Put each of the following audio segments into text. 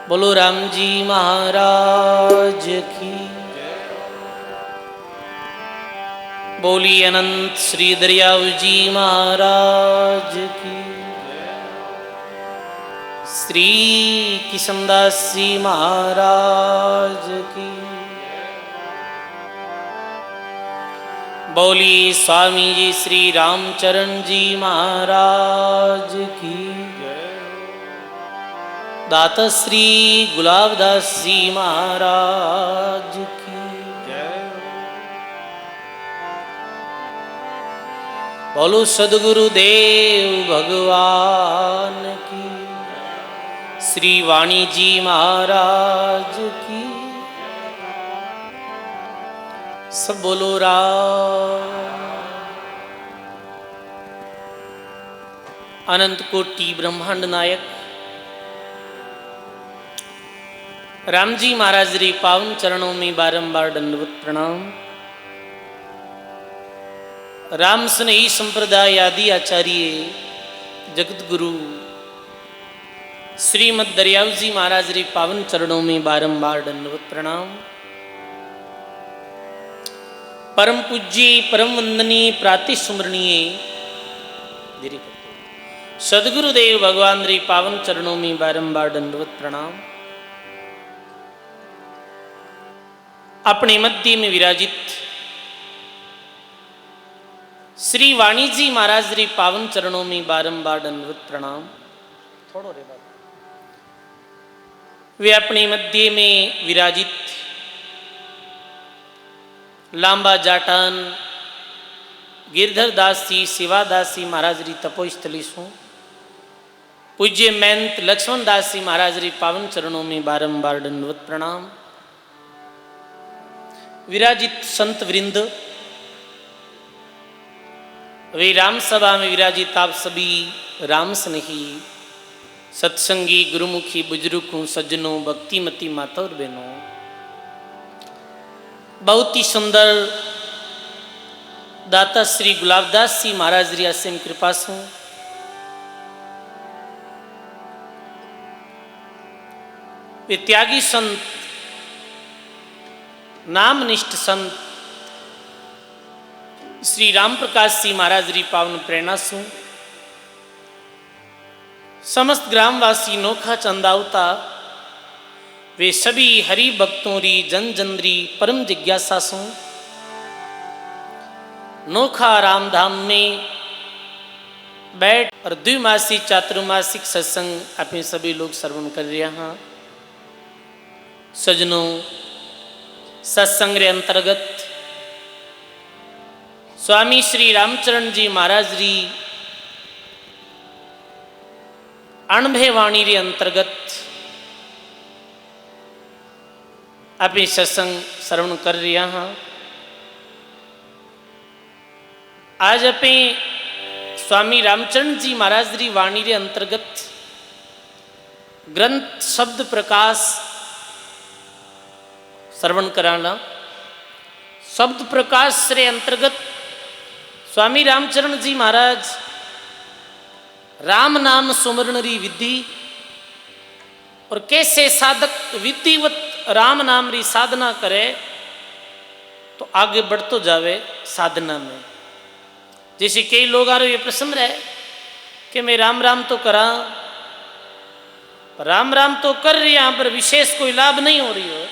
बोलो राम जी महाराज की। बोली अनंत श्री दरियाव जी महाराज की। श्री किशनदास जी महाराज की। बोली स्वामी जी श्री रामचरण जी महाराज की। दाता श्री गुलाबदास जी महाराज की। बोलो सद्गुरुदेव भगवान की। श्री वाणी जी महाराज की। सब बोलो राम। अनंत कोटि ब्रह्मांड नायक राम जी महाराज री पावन चरणों में बारंबार दंडवत प्रणाम। राम स्नेही संप्रदाय आदि आचार्य जगत गुरु श्रीमद दरियाव जी महाराज री पावन चरणों में बारंबार दंडवत प्रणाम। परम पूज्य परम वंदनीय प्राति सुमरणीय सदगुरुदेव भगवान री पावन चरणों में बारंबार दंडवत प्रणाम। अपने मध्य में विराजित श्री वाणी जी महाराज री पावन चरणों में बारंबार दंडवत प्रणाम। थोड़ो रे बाबा। वे अपने मध्य में विराजित लांबा जाटान गिरधर दास जी शिवादास जी महाराज री तपोस्थली सु पूज्य महंत लक्ष्मण दास जी महाराज री पावन चरणों में बारंबार दंडवत प्रणाम। विराजित संत वृंद, वे राम सभा में विराजित आप सभी राम स्नेही सत्संगी गुरुमुखी बुजुर्गों सज्जनों भक्तिमती माता और बहनों, बहुत ही सुंदर दाता श्री गुलाबदास जी महाराज री असीम कृपा से वे त्यागी संत नामनिष्ठ संत श्री राम प्रकाश जी महाराज री पावन प्रेरणा से समस्त ग्रामवासी नोखा चंदावता वे सभी हरि भक्तों री जन जनरी परम जिज्ञासा से नोखा राम धाम में बैठ और द्विमासिक चातुर्मासिक सत्संग अपने सभी लोग श्रवण कर रहे हैं। सज्जनों, सत्संग रे अंतर्गत स्वामी श्री रामचरण जी महाराज री अणभे वाणी रे अंतर्गत अपने सत्संग श्रवण कर रहे हैं। आज अपने स्वामी रामचरण जी महाराज री वाणी रे अंतर्गत ग्रंथ शब्द प्रकाश श्रवण कराना। शब्द प्रकाश रे अंतर्गत स्वामी रामचरण जी महाराज राम नाम सुमरण री विधि और कैसे साधक विधिवत राम नाम री साधना करे तो आगे बढ़तो जावे साधना में। जैसे कई लोग आ रहे ये प्रश्न रहे कि मैं राम राम तो करा, राम राम तो कर रही यहां पर विशेष कोई लाभ नहीं हो रही हो।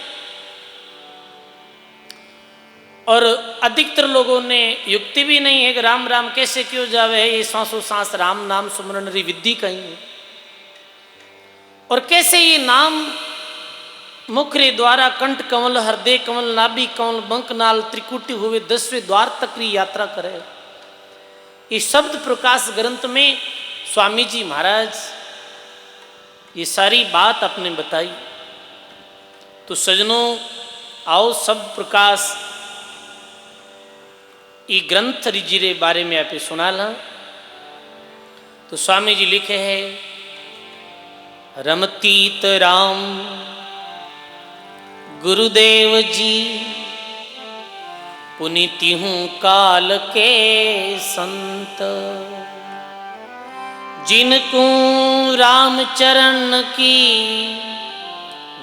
और अधिकतर लोगों ने युक्ति भी नहीं है कि राम राम कैसे क्यों जावे, ये सांसों सांस राम नाम सुमरण री विधि कहीं है और कैसे ये नाम मुख रे द्वारा कंठ कमल हृदय कमल नाभि कमल बंकनाल त्रिकुटी हुए 10वें द्वार तक की यात्रा करे। इस शब्द प्रकाश ग्रंथ में स्वामी जी महाराज ये सारी बात आपने बताई। तो सज्जनों, आओ शब्द प्रकाश ये ग्रंथ जी रे बारे में आप सुना ला। तो स्वामी जी लिखे हैं, रमतीत राम गुरुदेव जी पुनीति हूँ काल के संत, जिनको राम चरण की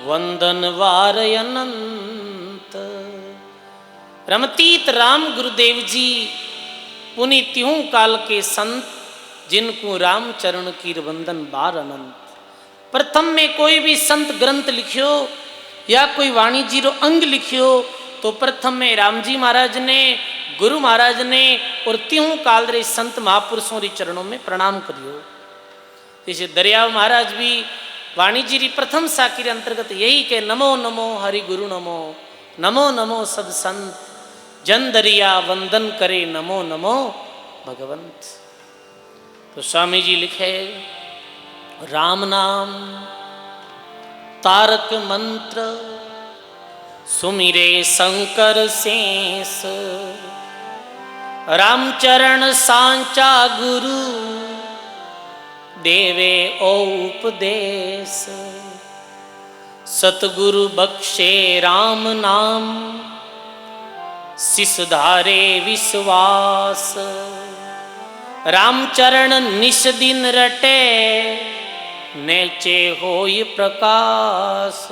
वंदन वार अनंत। रमतीत राम गुरुदेव जी पुनीत्यों काल के संत, जिनको राम चरण की वंदन बार अनंत। प्रथम में कोई भी संत ग्रंथ लिखियो या कोई वाणी जी रो अंग लिखियो तो प्रथम में राम जी महाराज ने, गुरु महाराज ने और त्यों काल रे संत महापुरुषों री चरणों में प्रणाम करियो। जैसे दरियाव महाराज भी वाणी जी री प्रथम साकी रे अंतर्गत यही के नमो नमो हरि गुरु नमो, नमो नमो सब संत, जन दरिया वंदन करे नमो नमो भगवंत। तो स्वामी जी लिखे राम नाम तारक मंत्र, सुमिरे शंकर शेष, रामचरण सांचा गुरु, देवे ओ उपदेश। सतगुरु बख्शे राम नाम, शिष धारे विश्वास। रामचरण निश दिन रटे, नेचे होय प्रकाश।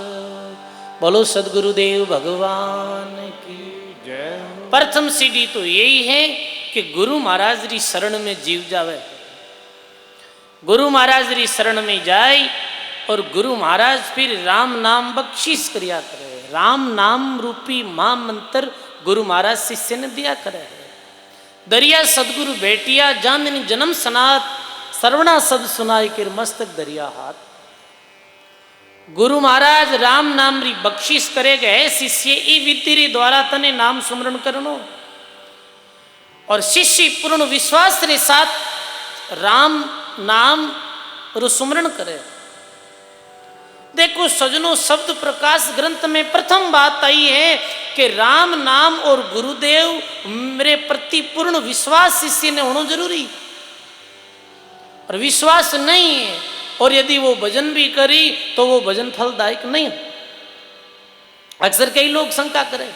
बोलो सदगुरुदेव भगवान की जय। प्रथम सीढ़ी तो यही है कि गुरु महाराज री शरण में जीव जावे। गुरु महाराज री शरण में जाए और गुरु महाराज फिर राम नाम बख्शीश करिया करे। राम नाम रूपी महामंत्र गुरु महाराज शिष्य ने दिया करे। दरिया सदगुरु बेटिया जाननी जन्म सनात, सर्वणा सद सुनाई के मस्तक दरिया हाथ। गुरु महाराज राम नाम री बख्शीश करेगा है शिष्य ई विधि रे द्वारा तने नाम सुमरण करनो। और शिष्य पूर्ण विश्वास रे साथ राम नाम रो सुमरण करे। देखो सजनों, शब्द प्रकाश ग्रंथ में प्रथम बात आई है कि राम नाम और गुरुदेव मेरे प्रति पूर्ण विश्वास शिष्य ने होना जरूरी। और विश्वास नहीं है और यदि वो भजन भी करी तो वो भजन फलदायक नहीं। अक्सर कई लोग शंका करें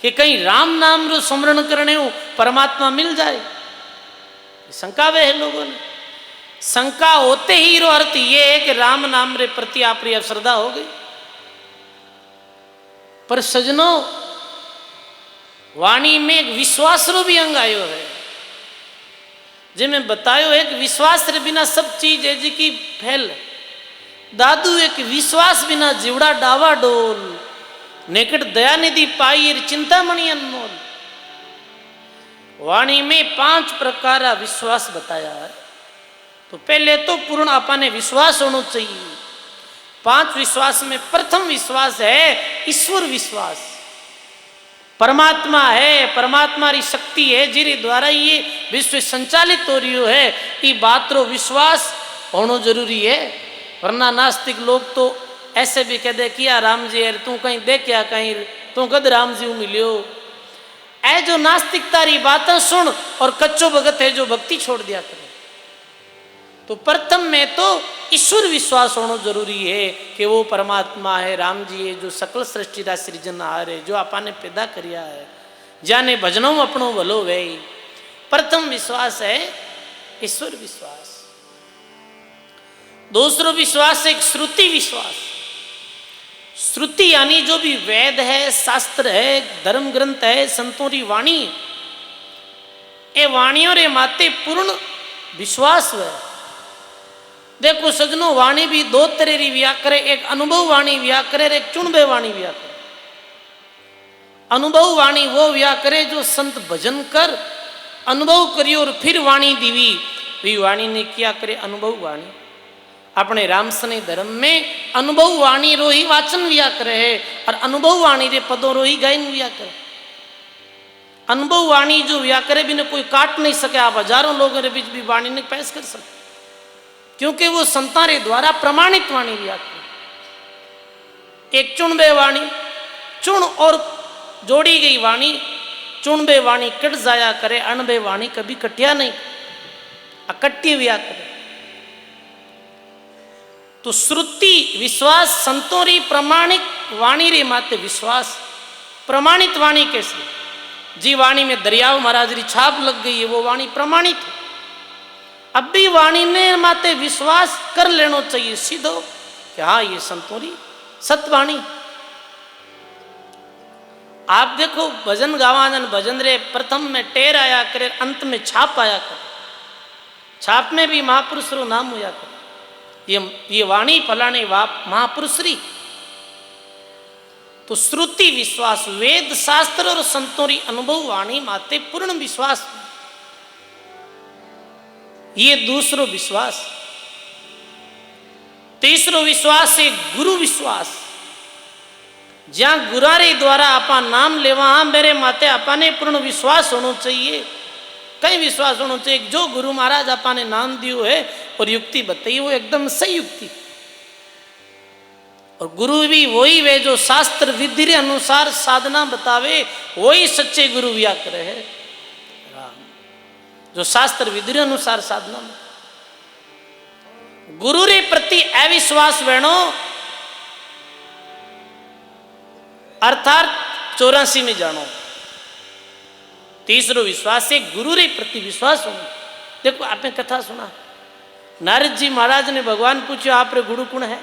कि कहीं राम नाम रो स्मरण करने हो परमात्मा मिल जाए। शंका वे है लोगों ने। शंका होते ही रो अर्थ ये है कि राम नाम रे प्रति आप री श्रद्धा हो गई। पर सजनों, वाणी में एक विश्वास रो भी अंग आयो है। जे मैं बतायो है कि विश्वास रे बिना सब चीज है जी की फैल। दादू एक विश्वास बिना जीवड़ा डावा डोल, निकट दया निधि पाई चिंतामणि अनमोल। वाणी में 5 प्रकार का विश्वास बताया है। तो पहले तो पूर्ण आपने विश्वास होना चाहिए। 5 विश्वास में प्रथम विश्वास है ईश्वर विश्वास। परमात्मा है, परमात्मा री शक्ति है जिरे द्वारा ये विश्व संचालित हो रही है। ये बात रो विश्वास होना जरूरी है। वरना नास्तिक लोग तो ऐसे भी कह दे किया राम जी है तू कहीं दे क्या कहीं तू कद राम जी मिलियो। ऐ जो नास्तिकता री बातें सुन और कच्चो भगत है जो भक्ति छोड़ दिया करे। तो प्रथम में तो ईश्वर विश्वास होना जरूरी है कि वो परमात्मा है, राम जी है जो सकल सृष्टि का सृजनहार है, जो आपने पैदा करिया है, जाने भजनों अपनों भलो वे। प्रथम विश्वास है ईश्वर विश्वास। दूसरो विश्वास है श्रुति विश्वास। श्रुति यानी जो भी वेद है, शास्त्र है, धर्म ग्रंथ है, संतों की वाणी, ये वाणियों रे माते पूर्ण विश्वास है। देखो सजनों, वाणी भी 2 तरह री व्या करे। एक अनुभव वाणी व्या करे, एक चुणबे वाणी व्या करे। अनुभव वाणी वो व्या करे जो संत भजन कर अनुभव करियो और फिर वाणी दीवी। वी वाणी ने क्या करे अनुभव वाणी। अपने रामसने धर्म में अनुभव वाणी रो ही वाचन व्या करे है और अनुभव वाणी रे पदों रो ही गायन व्या करे। अनुभव वाणी जो व्या करे बिना कोई काट नहीं सके। आप हजारों लोगों के बीच भी वाणी ने पेश कर सकते क्योंकि वो संतारे द्वारा प्रमाणित वाणी व्याख्या। एक चुणबे वाणी, चुण और जोड़ी गई वाणी। चुणबे वाणी कट जाया करे, अणबे वाणी कभी कटिया नहीं, अकट्टी व्याख्या। तो श्रुति विश्वास संतों री प्रमाणित वाणी रे माते विश्वास। प्रमाणित वाणी कैसे? जी वाणी में दरियाव महाराज री छाप लग गई है, वो वाणी प्रमाणित है। अब भी वाणी ने माते विश्वास कर लेना चाहिए सीधो कि हाँ ये संतों री सतवाणी। आप देखो भजन गावाजन भजन रे प्रथम में टेर आया करे, अंत में छाप आया करे, छाप में भी महापुरुष रो नाम होया करे। ये वाणी फलाने महापुरुष री। तो श्रुति विश्वास, वेद शास्त्र और संतों री अनुभव वाणी माते पूर्ण विश्वास। ये दूसरो विश्वास। तीसरो विश्वास है गुरु विश्वास। जहां गुरारे द्वारा आपा नाम लेवा मेरे माते आपाने पूर्ण विश्वास होना चाहिए। कई विश्वास होना चाहिए जो गुरु महाराज आपा ने नाम दियो है और युक्ति बताई वो एकदम सही युक्ति। और गुरु भी वही वे जो शास्त्र विधि के अनुसार साधना बतावे, वही सच्चे गुरु व्या करे है। जो शास्त्र विधि के अनुसार साधना, गुरु रे प्रति अविश्वास वेणो अर्थात 84 में जानो। तीसरो विश्वास है गुरु रे प्रति विश्वास होना। देखो आपने कथा सुना, नारद जी महाराज ने भगवान पूछो आप रे गुरु कौन है?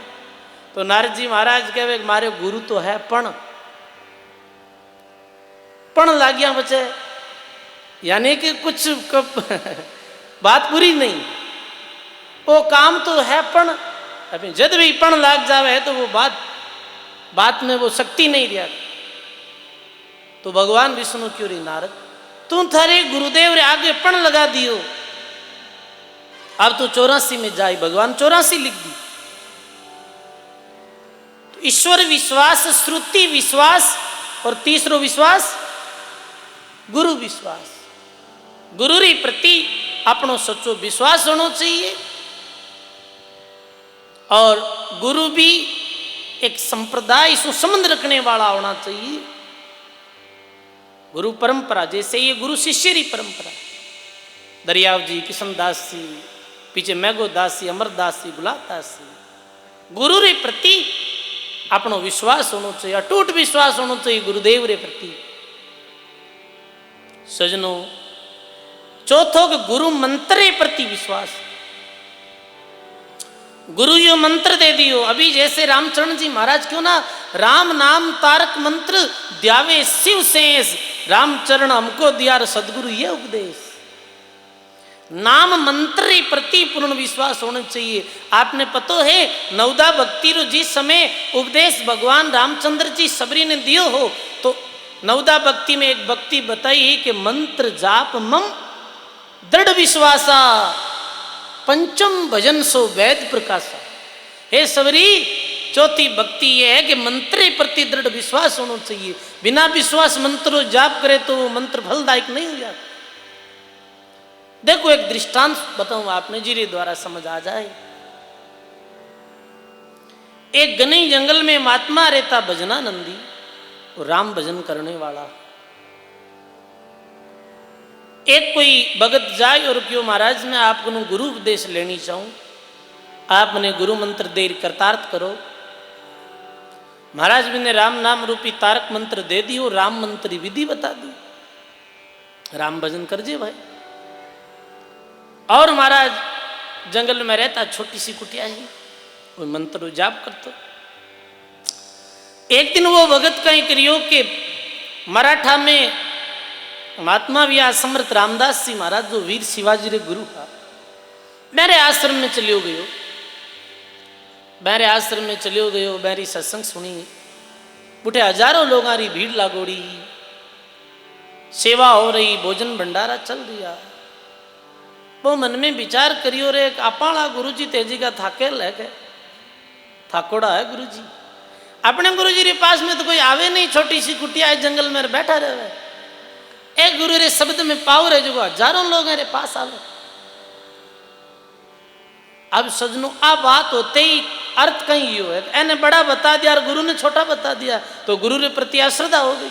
तो नारद जी महाराज कहे मारे गुरु तो है पण लागिया बचे, यानी कि कुछ बात पूरी नहीं। वो काम तो है पण अभी जब भी पण लाग जावे तो वो बात में वो शक्ति नहीं दिया। तो भगवान विष्णु क्यों रे नारद, तू थारे गुरुदेव रे आगे पण लगा दियो, अब तो 84 में जाए। भगवान 84 लिख दी। तो ईश्वर विश्वास, श्रुति विश्वास और तीसरो विश्वास गुरु विश्वास। गुरु रे प्रति अपनो सच्चो विश्वास होना चाहिए। और गुरु भी एक संप्रदाय से संबंध रखने वाला होना चाहिए। गुरु परंपरा, जैसे ये गुरु शिष्य री परंपरा, दरियाव जी, किशनदास जी, पीछे मैघोदास जी, अमरदास जी, गुलाबदास जी। गुरु रे प्रति अपनो विश्वास होना चाहिए, अटूट विश्वास होना चाहिए गुरुदेव रे प्रति। सजनों, चौथो के गुरु मंत्र रे प्रति विश्वास। गुरु जो मंत्र दे दियो, अभी जैसे रामचरण जी महाराज क्यों ना राम नाम तारक मंत्र द्यावे शिव शेष, रामचरण हमको दिया सदगुरु ये उपदेश। नाम मंत्र रे प्रति पूर्ण विश्वास होना चाहिए। आपने पतो है नवदा भक्ति रो जिस समय उपदेश भगवान रामचंद्र जी सबरी ने दियो हो, तो नवदा भक्ति में एक भक्ति बताई कि मंत्र जाप मम दृढ़ विश्वासा, पंचम भजन सो वेद प्रकाशा। हे सबरी, चौथी भक्ति यह है कि मंत्र प्रति दृढ़ विश्वास होना चाहिए। बिना विश्वास मंत्र जाप करे तो वो मंत्र फलदायक नहीं हो जाता। देखो एक दृष्टांत बताऊं आपने, जिरे द्वारा समझ आ जाए। एक घने जंगल में महात्मा रहता भजनानंदी, राम भजन करने वाला। एक कोई भगत जाए और क्यों महाराज मैं आपको गुरु उपदेश लेनी चाहूं, आपने गुरु मंत्र देर करतार्थ करो। महाराज भी ने राम नाम रूपी तारक मंत्र दे दी और राम मंत्र विधि बता दी, राम भजन कर जे भाई। और महाराज जंगल में रहता, छोटी सी कुटिया ही, कोई मंत्र जाप करते। एक दिन वो भगत कहीं करियो कि मराठा में महात्मा भी समर्थ रामदास जी महाराज जो वीर शिवाजी रे गुरु था, मेरे आश्रम में चलियो गयो। मेरे आश्रम में चलियो गयो, मेरी सत्संग सुनी, बुढ़े हजारों लोगों की भीड़ लागोड़ी, सेवा हो रही, भोजन भंडारा चल रहा। वो मन में विचार करियो रे अपाला गुरु जी तेजी का थाके लगे, थाकोड़ा है गुरु जी। अपने गुरु जी के पास में तो कोई आवे नहीं, छोटी सी कुटिया है जंगल में बैठा रहे। एक गुरु रे शब्द में पावर है जो हजारों लोग मेरे पास आवे। अब सजनों आ बात होते ही अर्थ कहीं यो है, एने बड़ा बता दिया और गुरु ने छोटा बता दिया, तो गुरु रे प्रति अश्रद्धा हो गई।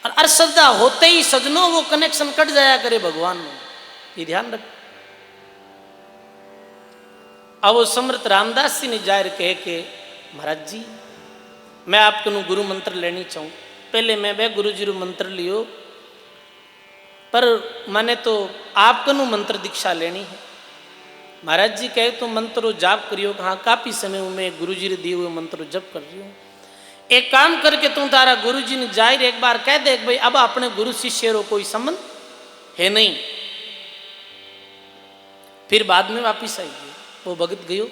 और अश्रद्धा होते ही सजनों वो कनेक्शन कट जाया करे भगवान में, ये ध्यान रख। अब वो समर्थ रामदास जी ने जाहिर कहे कि महाराज जी मैं आपको गुरु मंत्र लेनी चाहूँ। पहले मैं बे गुरु जी रू मंत्र लियो, पर मैंने तो आपको मंत्र दीक्षा लेनी है। महाराज जी कहे तुम मंत्रो जाप करियो, कहा काफी समय में गुरु जी ने दिए हुए मंत्रो जप कर रही हूँ। एक काम करके तुम तारा गुरु जी ने जाहिर एक बार कह दे भाई अब अपने गुरु शिष्य रो कोई संबंध है नहीं, फिर बाद में वापिस आइए। वो भगत गयो,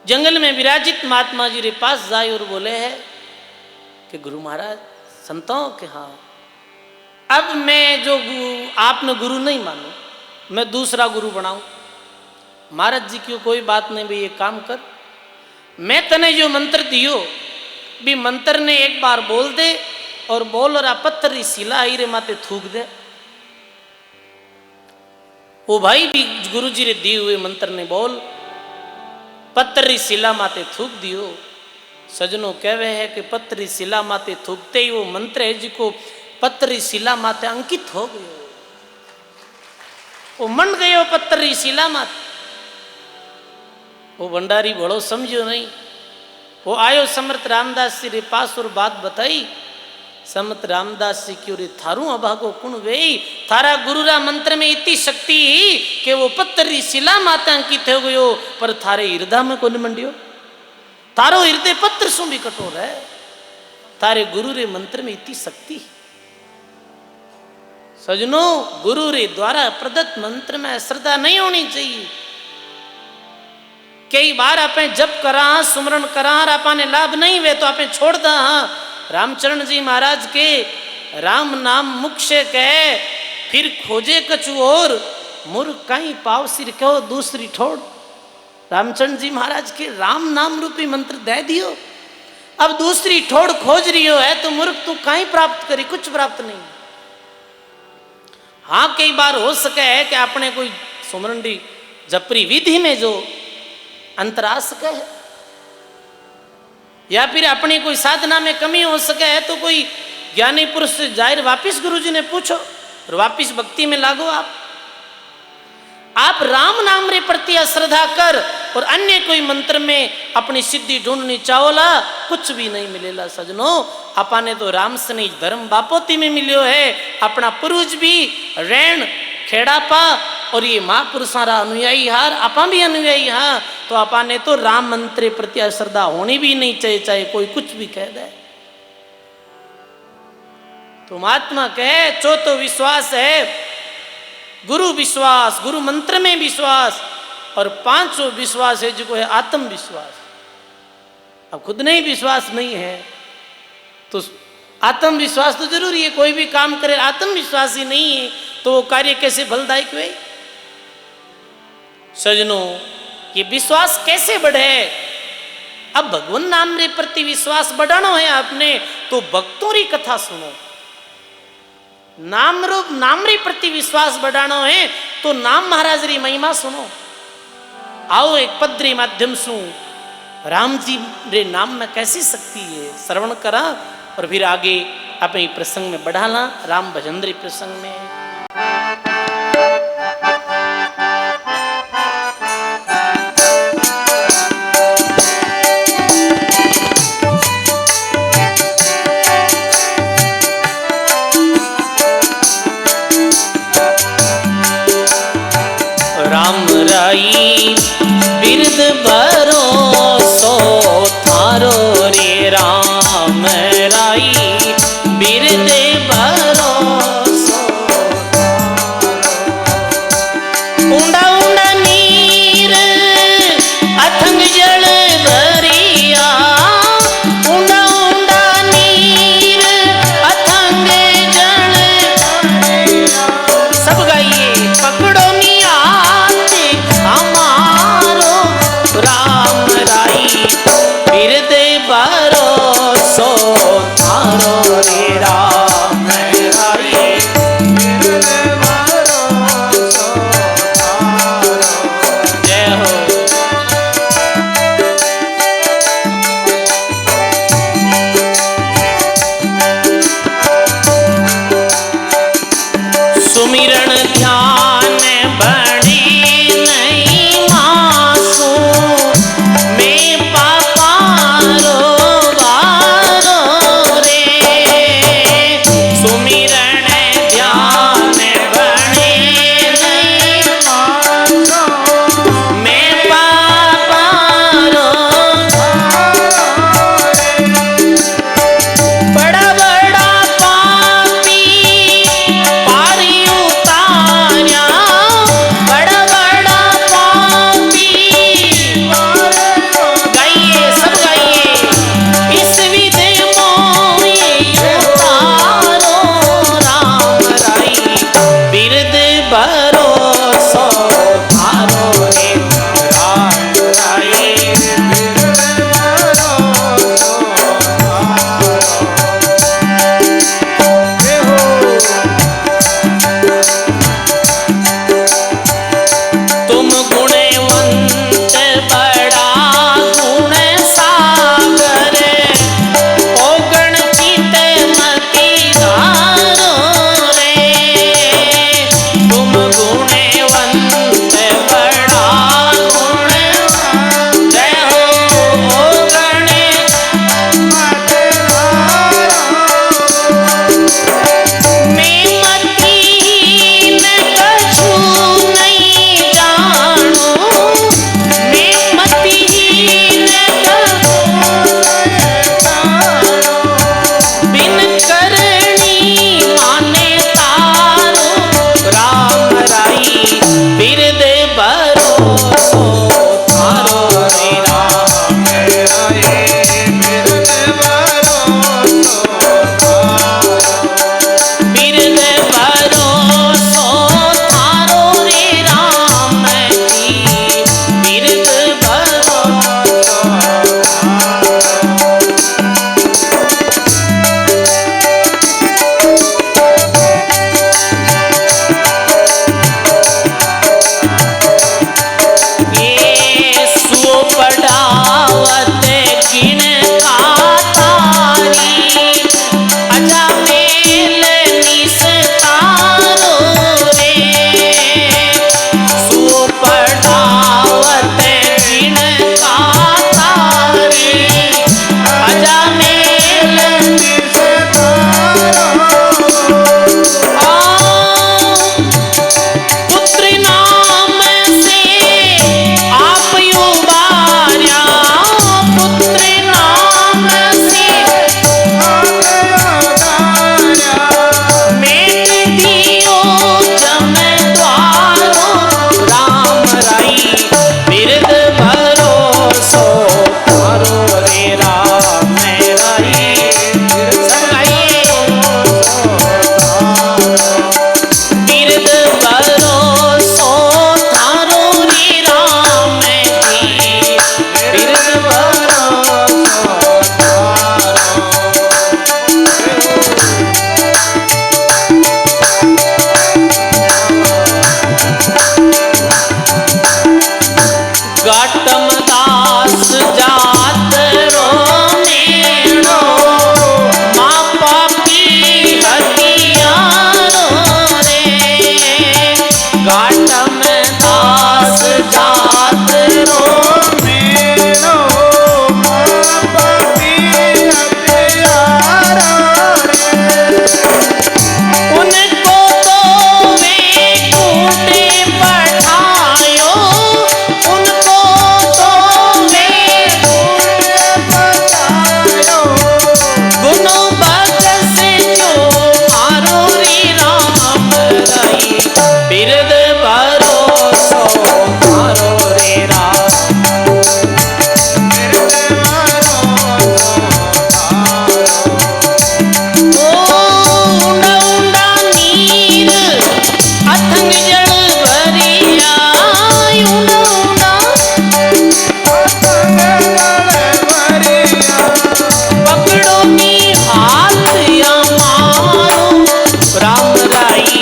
जंगल में विराजित महात्मा जी के पास जाए और बोले है कि गुरु महाराज संतों के हाँ अब मैं जो आपने गुरु नहीं मानो, मैं दूसरा गुरु बनाऊं। महाराज जी की कोई बात नहीं भाई, ये काम कर, मैं तने जो मंत्र दियो भी मंत्र ने एक बार बोल दे और बोल और पत्थर की शिला आई रे माते थूक दे। वो भाई भी गुरु जी रे दिए हुए मंत्र ने बोल पत्थर की शिला माते थूक दियो। सजनों कहवे है कि पत्थर की शिला माते थूकते ही वो मंत्र है जिको पत्थर की शिला माते अंकित हो गयो, वो मन गयो पत्थर की शिला माते। वो भंडारी बड़ो समझो नहीं, वो आयो समर्थ रामदास जी रे पास और बात बताई। समर्थ रामदास जी की थारू अभागो कुण वे, थारा गुरु रा मंत्र में इतनी शक्ति कि वो पत्थर की शिला माता अंकित हो गयो, पर थारे हृदय में कोनी मंडियो, थारो हृदय पत्थर सु भी कठोर है, थारे गुरु रे मंत्र में इतनी शक्ति। सजनों गुरु रे द्वारा प्रदत्त मंत्र में श्रद्धा नहीं होनी चाहिए। कई बार आपने जप करा सुमरण करा और आपने लाभ नहीं हुए तो आपने छोड़ दा। रामचरण जी महाराज के राम नाम मुख से कहे फिर खोजे कछु और मुर कहीं पाव सिर कहो दूसरी ठोड़। रामचरण जी महाराज के राम नाम रूपी मंत्र दे दियो, अब दूसरी ठोड़ खोज रही हो है तो मूर्ख तू कहीं प्राप्त करी, कुछ प्राप्त नहीं। हाँ कई बार हो सके है कि आपने कोई सुमरण दी जपरी विधि में जो अंतर आ सके है, या फिर अपनी कोई साधना में कमी हो सके है तो कोई ज्ञानी पुरुष से जाहिर वापिस गुरु जी ने पूछो और वापिस भक्ति में लागो। आप राम नाम रे प्रति अश्रद्धा कर और अन्य कोई मंत्र में अपनी सिद्धि ढूंढनी चाहोला, कुछ भी नहीं मिलेला। सजनों आपने तो राम से नहीं धर्म बापोती में मिलियो है, अपना पूर्वज भी रैन खेड़ापा और ये महापुरुषारा अनुयायी हार आपा भी अनुयायी हाँ, तो आपने तो राम मंत्र प्रति अश्रद्धा होनी भी नहीं चाहिए, चाहे कोई कुछ भी कह दे। तो महात्मा कहे चो तो विश्वास है, गुरु विश्वास, गुरु मंत्र में विश्वास, और पांचों विश्वास है जो है आत्मविश्वास। अब खुद नहीं विश्वास नहीं है तो आत्मविश्वास तो जरूरी है, कोई भी काम करे आत्मविश्वास ही नहीं है तो वो कार्य कैसे फलदायक हुए। सजनों ये विश्वास कैसे बढ़े? अब भगवान नाम रे प्रति विश्वास बढ़ाना है आपने तो भक्तों री कथा सुनो, नाम रे प्रति विश्वास बढ़ाना है तो नाम महाराज री महिमा सुनो। आओ एक पद्री माध्यम सु राम जी रे नाम में कैसी शक्ति है श्रवण करा और फिर आगे अपने प्रसंग में बढ़ाना। राम भजन रे प्रसंग में राम राई बिरद भरोसो थारो रे राम राई बिरद भरोसो ऊंडा ऊंडा नीर अथंग जल भरिया, ऊंडा ऊंडा नीर अथंग जल भरिया। सब गाइए पकड़ो निया हमारो राम घाटम दास जात रो मेणो माँ पापी हथियारो रे घाटम दास जात रो मेणो माँ पापी हथियारो रे उनको तो वे कूटे पठायो उनको तो वे बतायो गुनो बगस जो मारो रे राम राई बिरद भरोसो मारो रे राम मेरे देवारो ओ उंडा उंडा नीर अथंग जल भरिया उंडा उंडा पकड़ो नी हाथ या मारो राम राई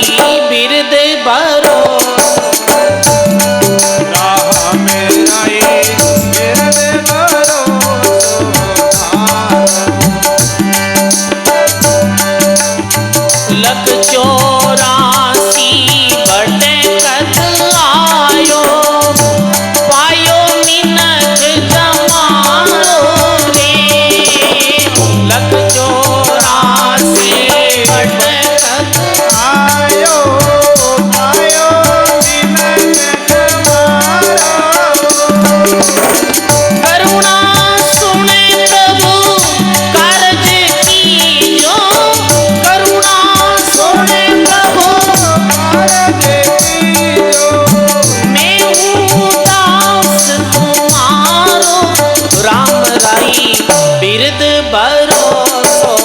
बिरद भरोसो लख 84 बटे कद आयो पायो मिनख जमारो रे लख 84 बटे कद करुणा सुने प्रभु कारज कीजो करुणा सुने प्रभु मैं हूँ दास तुम्हारो राम राई बिरद भरोसो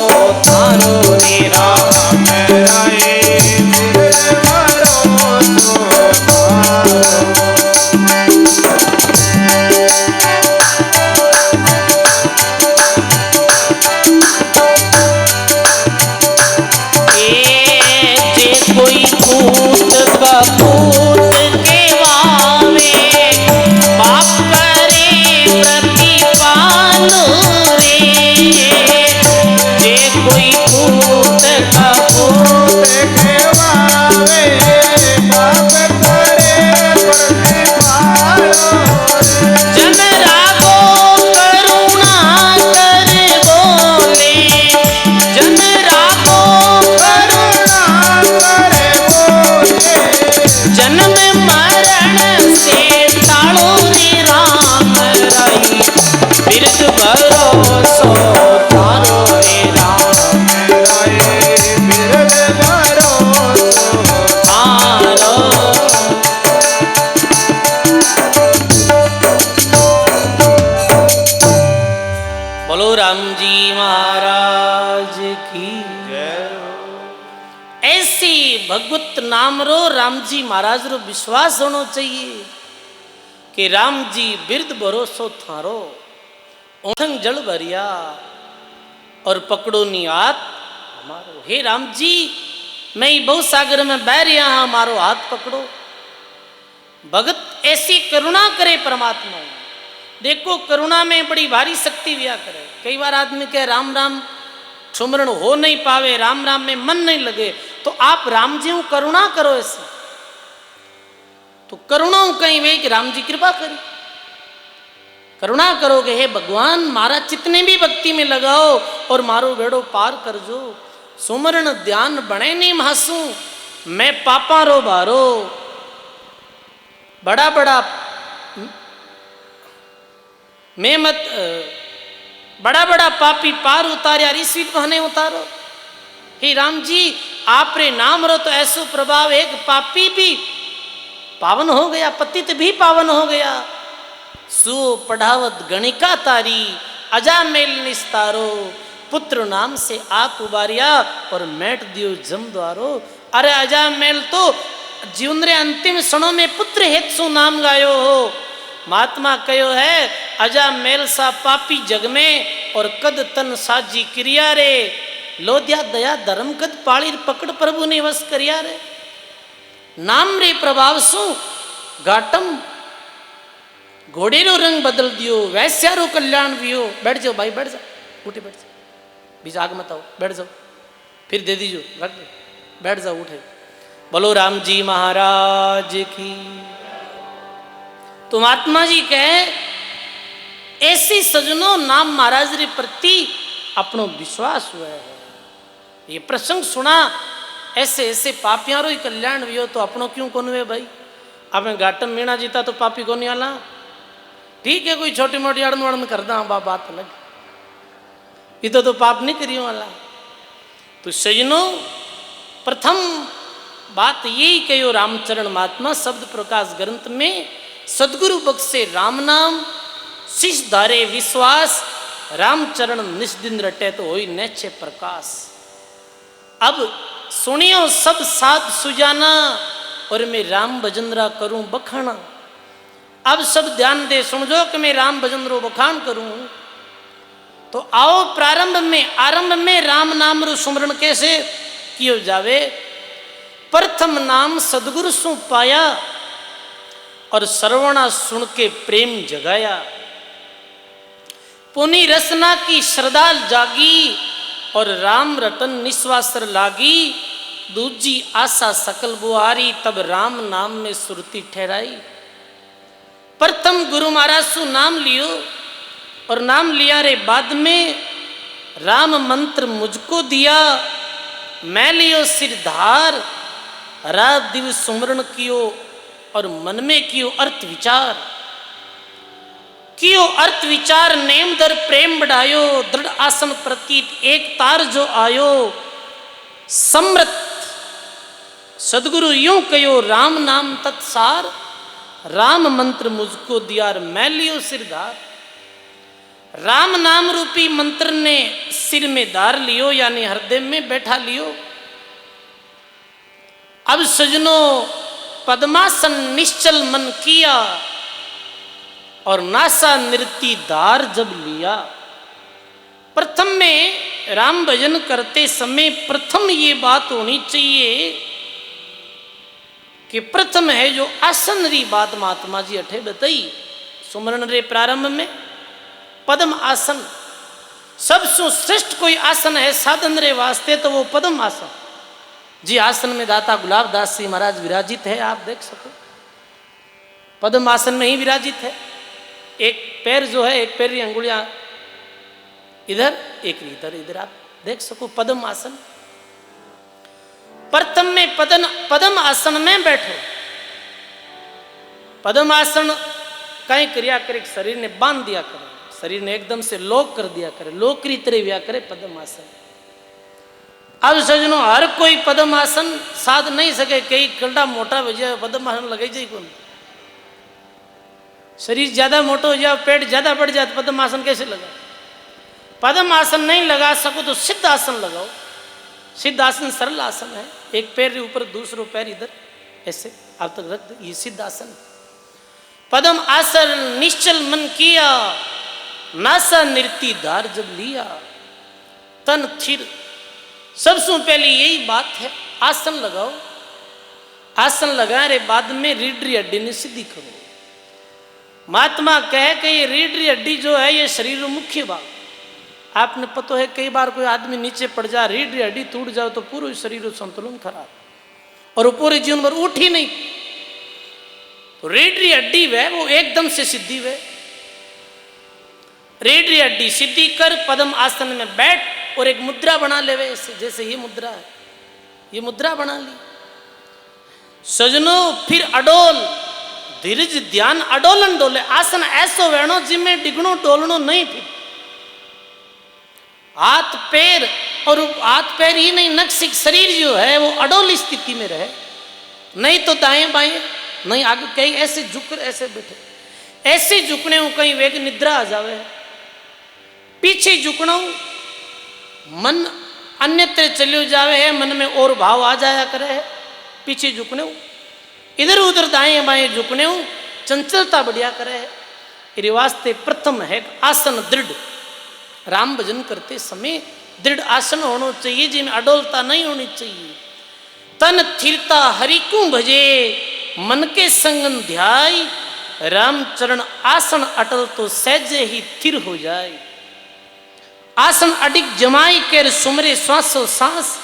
थारो रे राम जे कोई पूत कपूत के वावे पाप करे प्रतिपाल रे जे कोई पूत कपूत जन रागो करुणा कर बोले जन रागो जन्म मरण से टालो रे राम राई बिरद भरोसो थारो रे राम थारो बोलो राम जी महाराज की ऐसी भगवत नाम रो राम जी महाराज रो विश्वास होना चाहिए कि राम जी बिरद भरोसो थारो ओठंग जल भरिया और पकड़ो नी हाथ हमारो हे राम जी मैं बहु सागर में बह रहा हूं हमारो हाथ पकड़ो भगत ऐसी करुणा करे परमात्मा देखो करुणा में बड़ी भारी शक्ति व्या करे कई बार आदमी कहे राम राम सुमरण हो नहीं पावे राम राम में मन नहीं लगे तो आप राम जी को करुणा करो ऐसे तो करुणा कहीं वे कि राम जी कृपा करी करुणा करोगे हे भगवान मारा चितने भी भक्ति में लगाओ और मारो बेड़ो पार कर जो सुमरण ध्यान बने नहीं मासू मैं पापा रो बारो बड़ा बड़ा मैं मत बड़ा बड़ा पापी पार उतारिया ऋषि बहने उतारो हे राम जी आप रे नाम रो तो ऐसो प्रभाव एक पापी भी पावन हो गया पतित भी पावन हो गया सु पढ़ावत गणिका तारी अजा मेल निस्तारो पुत्र नाम से आप उबारिया और मैट दियो जम द्वारो अरे अजा मेल तो जीवन रे अंतिम क्षणों में पुत्र हेतु नाम गायो हो महात्मा कयो है अजा मेल सा पापी जग में और कद तन साजी क्रिया रे लोध्या दया धर्म कद पाली पकड़ प्रभु ने वश करिया रे नाम रे प्रभाव सु घाटम घोड़े रो रंग बदल दियो, वैश्यारो कल्याण भी हो। बैठ जाओ भाई, बैठ जाओ, उठे बैठ जाओ, बीच आग मत आओ, बैठ जाओ, फिर दे दीजिए, रख दो, बैठ जाओ, उठे। बोलो राम जी महाराज की। तो महात्मा जी कहे ऐसी सजनो नाम महाराज रे प्रति अपनो विश्वास हुआ है। ये प्रसंग सुना, ऐसे ऐसे पापियां रो ही कल्याण भी हो, तो अपनो क्यों कौन हुए भाई। आपने घाटम मीणा जीता तो पापी कौन आला। ठीक है, कोई छोटी मोटी अड़न वड़न कर दा बात अलग, ये तो पाप नहीं करियो वाला। तो सजनो प्रथम बात यही कहो रामचरण महात्मा शब्द प्रकाश ग्रंथ में, सदगुरु बख्शे राम नाम शिष धारे विश्वास, रामचरण निस्दिन रटे तो होई नेछे प्रकाश। अब सुनियो सब साध सुजाना, और मैं राम भजन रा करूं बखाना। अब सब ध्यान दे सुनजो कि मैं राम भजन रो बखान करूं। तो आओ आरंभ में राम नाम रो सुमरण कैसे कियो जावे। प्रथम नाम सदगुरु सु पाया, और श्रवणा सुन के प्रेम जगाया। पुनि रसना की श्रद्धा जागी, और राम रतन निस्वासर लागी। दूजी आशा सकल बुआरी, तब राम नाम में सुरती ठहराई। प्रथम गुरु महाराज सु नाम लियो, और नाम लिया रे बाद में राम मंत्र मुझको दिया। मैं लियो सिरधार, रात दिवस सुमरण कियो, और मन में कियो अर्थ विचार। कियो अर्थ विचार नेम दर प्रेम बढ़ायो, दृढ़ आसन प्रतीत एक तार जो आयो। समृत सदगुरु यूं कयो राम नाम तत्सार, राम मंत्र मुझको दिया मैं लियो सिरधार। राम नाम रूपी मंत्र ने सिर में धार लियो, यानी हृदय में बैठा लियो। अब सजनो पद्मासन निश्चल मन किया, और नासा नृत्य धार जब लिया। प्रथम में राम भजन करते समय प्रथम ये बात होनी चाहिए कि प्रथम है जो आसन री बात महात्मा जी अठे बताई सुमरण रे प्रारंभ में। पद्म आसन सबसे श्रेष्ठ कोई आसन है साधन रे वास्ते, तो वो पद्म आसन जी। आसन में दाता गुलाब दास जी महाराज विराजित है, आप देख सको पद्म आसन में ही विराजित है। एक पैर जो है, एक पैर की अंगुलियां इधर, एक इधर, इधर आप देख सको पद्म आसन। प्रथम में पद्म आसन में बैठो। पद्म आसन कहीं क्रिया करे, शरीर ने बांध दिया करे, शरीर ने एकदम से लोक कर दिया करे, लोकरी तरह व्या करे पद्म आसन। अब सजनो हर कोई पद्म आसन साध नहीं सके, कई कलडा मोटा हो जाए पद्म आसन लगे जाए कौन। शरीर ज्यादा मोटा हो जाए, पेट ज्यादा बढ़ जाए, पद्म आसन कैसे लगा। पद्म आसन नहीं लगा सको तो सिद्ध आसन लगाओ। सिद्ध आसन सरल आसन है, एक पैर ऊपर दूसरो पैर इधर ऐसे आप तक रख दो, ये सिद्ध आसन। पद्म आसन निश्चल मन किया, नासा नृत्य धार जब लिया। तन थिर, सबसे पहले यही बात है आसन लगाओ। आसन लगा रे बाद में रीढ़ हड्डी ने सीधी करो। महात्मा कहे कि ये रीढ़ हड्डी जो है ये शरीर का मुख्य भाग। आपने पता है कई बार कोई आदमी नीचे पड़ जाए, रीढ़ हड्डी टूट जाओ तो पूरे शरीर संतुलन खराब, और वो पूरे जीवन भर उठ ही नहीं। तो रीढ़ हड्डी वह वो एकदम से सिद्धि वह। रीढ़ हड्डी सिद्धि कर पद्म आसन में बैठ और एक मुद्रा बना ले वे, जैसे ये मुद्रा है, ये मुद्रा बना ली। सजनो फिर अडोल धीरज ध्यान अडोलन डोले। आसन ऐसो वेणो जिसमें डिगणो डोलनो नहीं। फिर हाथ पैर, और हाथ पैर ही नहीं नक्सिक शरीर जो है वो अडोल स्थिति में रहे, नहीं तो दाएं बाएं नहीं आगे, कहीं ऐसे झुक ऐसे बैठे, ऐसे झुकने हो कहीं वेग निद्रा आ जावे, पीछे झुकना मन अन्यत्र चलियो जावे है, मन में और भाव आ जाया करे है, पीछे झुकने हो, इधर उधर दाएं बाएं झुकने हो, चंचलता बढ़िया करे है। ये वास्ते प्रथम है आसन दृढ़। राम भजन करते समय दृढ़ आसन होना चाहिए, जिसमें अडोलता नहीं होनी चाहिए। तन थिरता हरि को भजे, मन के संगन ध्याय, रामचरण आसन अटल तो सहजे ही थिर हो जाए। आसन अडिग जमाई के सुमरे श्वासो सांस,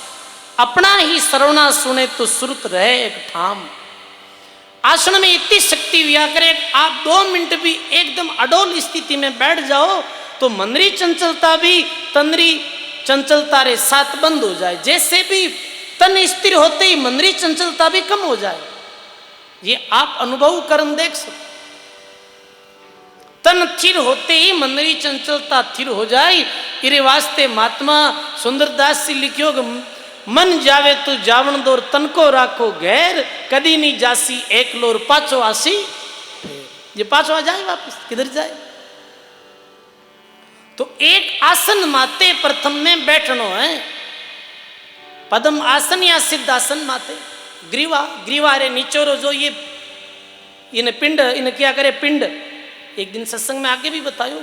अपना ही सरवना सुने तो सुरत रहे एक ठाम। आसन में इतनी शक्ति हुआ करे, आप 2 मिनट भी एकदम अडोल स्थिति में बैठ जाओ तो मनरी चंचलता भी तनरी चंचलता रे साथ बंद हो जाए। जैसे भी तन स्थिर होते ही मनरी चंचलता भी कम हो जाए। ये आप अनुभव करम देख सकते। तन थिर होते ही मनरी चंचलता थिर हो जाए। इरे वास्ते महात्मा सुंदरदास जी लिखियो कि मन जावे तो जावन दोर तन को राखो गैर, कदी नहीं जासी एक लोर पाछो आसी। ये पाछो आ जाए वापस, किधर जाए? तो एक आसन माते प्रथम में बैठनो है। पद्म आसन या सिद्ध आसन माते ग्रीवा, ग्रीवा रे नीचोरो जो ये इन्हें पिंड, इन्हें क्या करे पिंड, एक दिन सत्संग में आगे भी बतायो।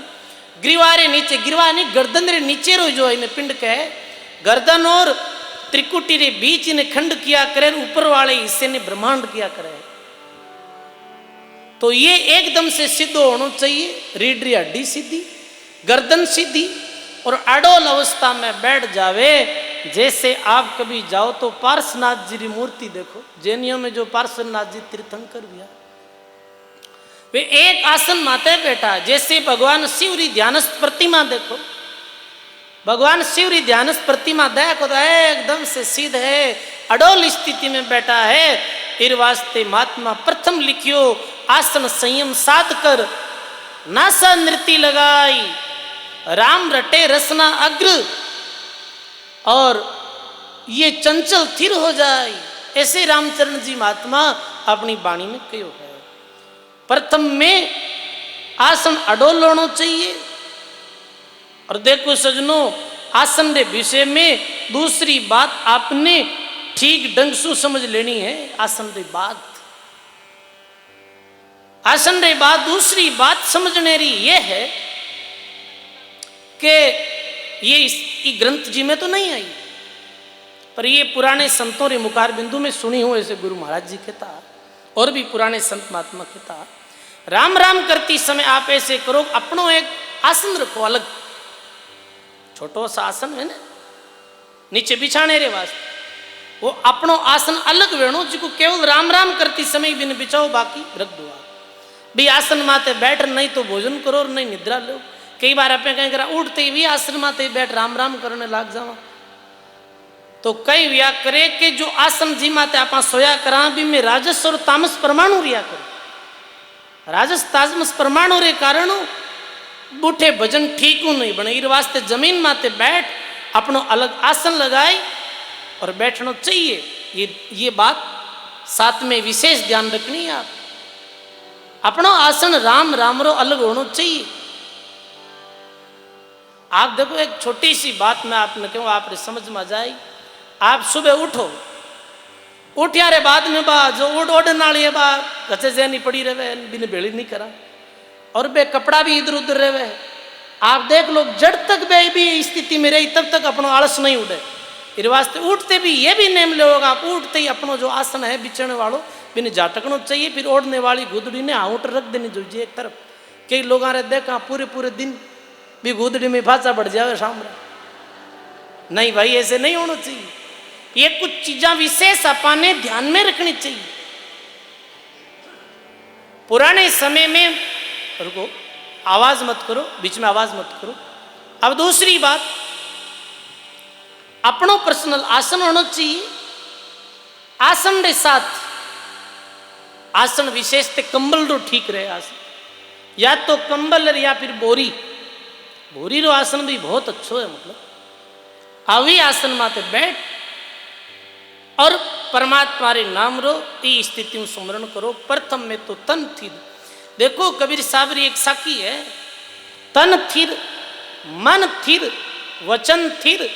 ग्रीवा रे नीचे, ग्रीवा नहीं गर्दन रे नीचे रो जो इन्हें पिंड कहे। गर्दन और त्रिकुटी रे बीच इन्हें खंड किया करे, ऊपर वाले हिस्से ने ब्रह्मांड किया करे। तो ये एकदम से सिद्ध होना चाहिए। रीढ़ री हड्डी सीधी, गर्दन सीधी और अडोल अवस्था में बैठ जावे। जैसे आप कभी जाओ तो पार्श्वनाथ जी की मूर्ति देखो, जैनियों में जो पार्श्वनाथ जी तीर्थंकर भी है, वे एक आसन माते बैठा। जैसे भगवान शिव री ध्यानस्थ प्रतिमा देखो, भगवान शिव री ध्यानस्थ प्रतिमा देखो तो एकदम से सिद्ध है, अडोल स्थिति में बैठा है। इर वास्ते महात्मा प्रथम लिखियो आसन संयम साध कर, नासा नृत्य लगाई, राम रटे रसना अग्र, और ये चंचल थिर हो जाए। ऐसे रामचरण जी महात्मा अपनी वाणी में कहो है। प्रथम में आसन अडोल होना चाहिए। और देखो सजनों, आसन के विषय में दूसरी बात आपने ठीक ढंग से समझ लेनी है। आसन रे बात, आसन रे बात दूसरी बात समझने री ये है कि ये इस ग्रंथ जी में तो नहीं आई, पर ये पुराने संतों रे मुखार बिंदु में सुनी हो। ऐसे गुरु महाराज जी कहता और भी पुराने संत महात्मा कहता, राम राम करती समय आप ऐसे करो, अपनो एक आसन रखो अलग, छोटो सा आसन है ना नीचे बिछाने रे वास्ते, वो अपनो आसन अलग वेणो जिको केवल राम राम करती समय बिन बिछाओ, बाकी रख दो। भी आसन माते बैठ, नहीं तो भोजन करो और नहीं निद्रा लो। कई बार अपने कहीं करा उठते ही भी आसन माते बैठ राम राम करने लाग जावा। तो कई व्या करे कि जो आसन जी माते आप सोया करा भी में राजस और तामस परमाणु रिया करो। राजस तामस परमाणु रे कारण बूठे भजन ठीक नहीं बने। इस वास्ते जमीन माते बैठ अपनो अलग आसन लगाए और बैठना चाहिए। ये बात साथ में विशेष ध्यान रखनी है। आप अपनो आसन राम राम रो अलग होना चाहिए। आप देखो एक छोटी सी बात मैं आपने कहूँ, आप समझ में आ जाए। आप सुबह उठो, उठिया रे बाद में बा जो ओढ़ नाली है बा गचे जैनी पड़ी रहे, बिन भेड़ी नहीं करा, और बे कपड़ा भी इधर उधर रहे। आप देख लो जड़ तक बे भी स्थिति में रही तब तक अपनो आलस नहीं उड़े। इस वास्ते उठते भी ये भी नेम ले होगा, आप उठते ही अपनो जो आसन है बिछने वालों बिन झाटकना चाहिए। फिर ओढ़ने वाली गुदड़ी ने आउट रख देनी चाहिए एक तरफ। कई लोग आ रहे देखा पूरे पूरे दिन भी गुदड़ी में भाषा बढ़ जाए शाम। नहीं भाई, ऐसे नहीं होना चाहिए। ये कुछ चीजा विशेष अपने ध्यान में रखनी चाहिए। पुराने समय में, रुको आवाज मत करो, बीच में आवाज मत करो। अब दूसरी बात, अपनो पर्सनल आसन होना चाहिए। आसन के साथ आसन विशेष ते कंबल रो ठीक रहे आसन, या तो कंबल या फिर बोरी। बोरी रो आसन भी बहुत अच्छो है। मतलब आवी आसन माते बैठ और परमात्मा रे नाम रो ई स्थिति में सुमरण करो। प्रथम में तो तन थिर। देखो कबीर साहब री एक साखी है, तन थिर, मन थिर, वचन थिर,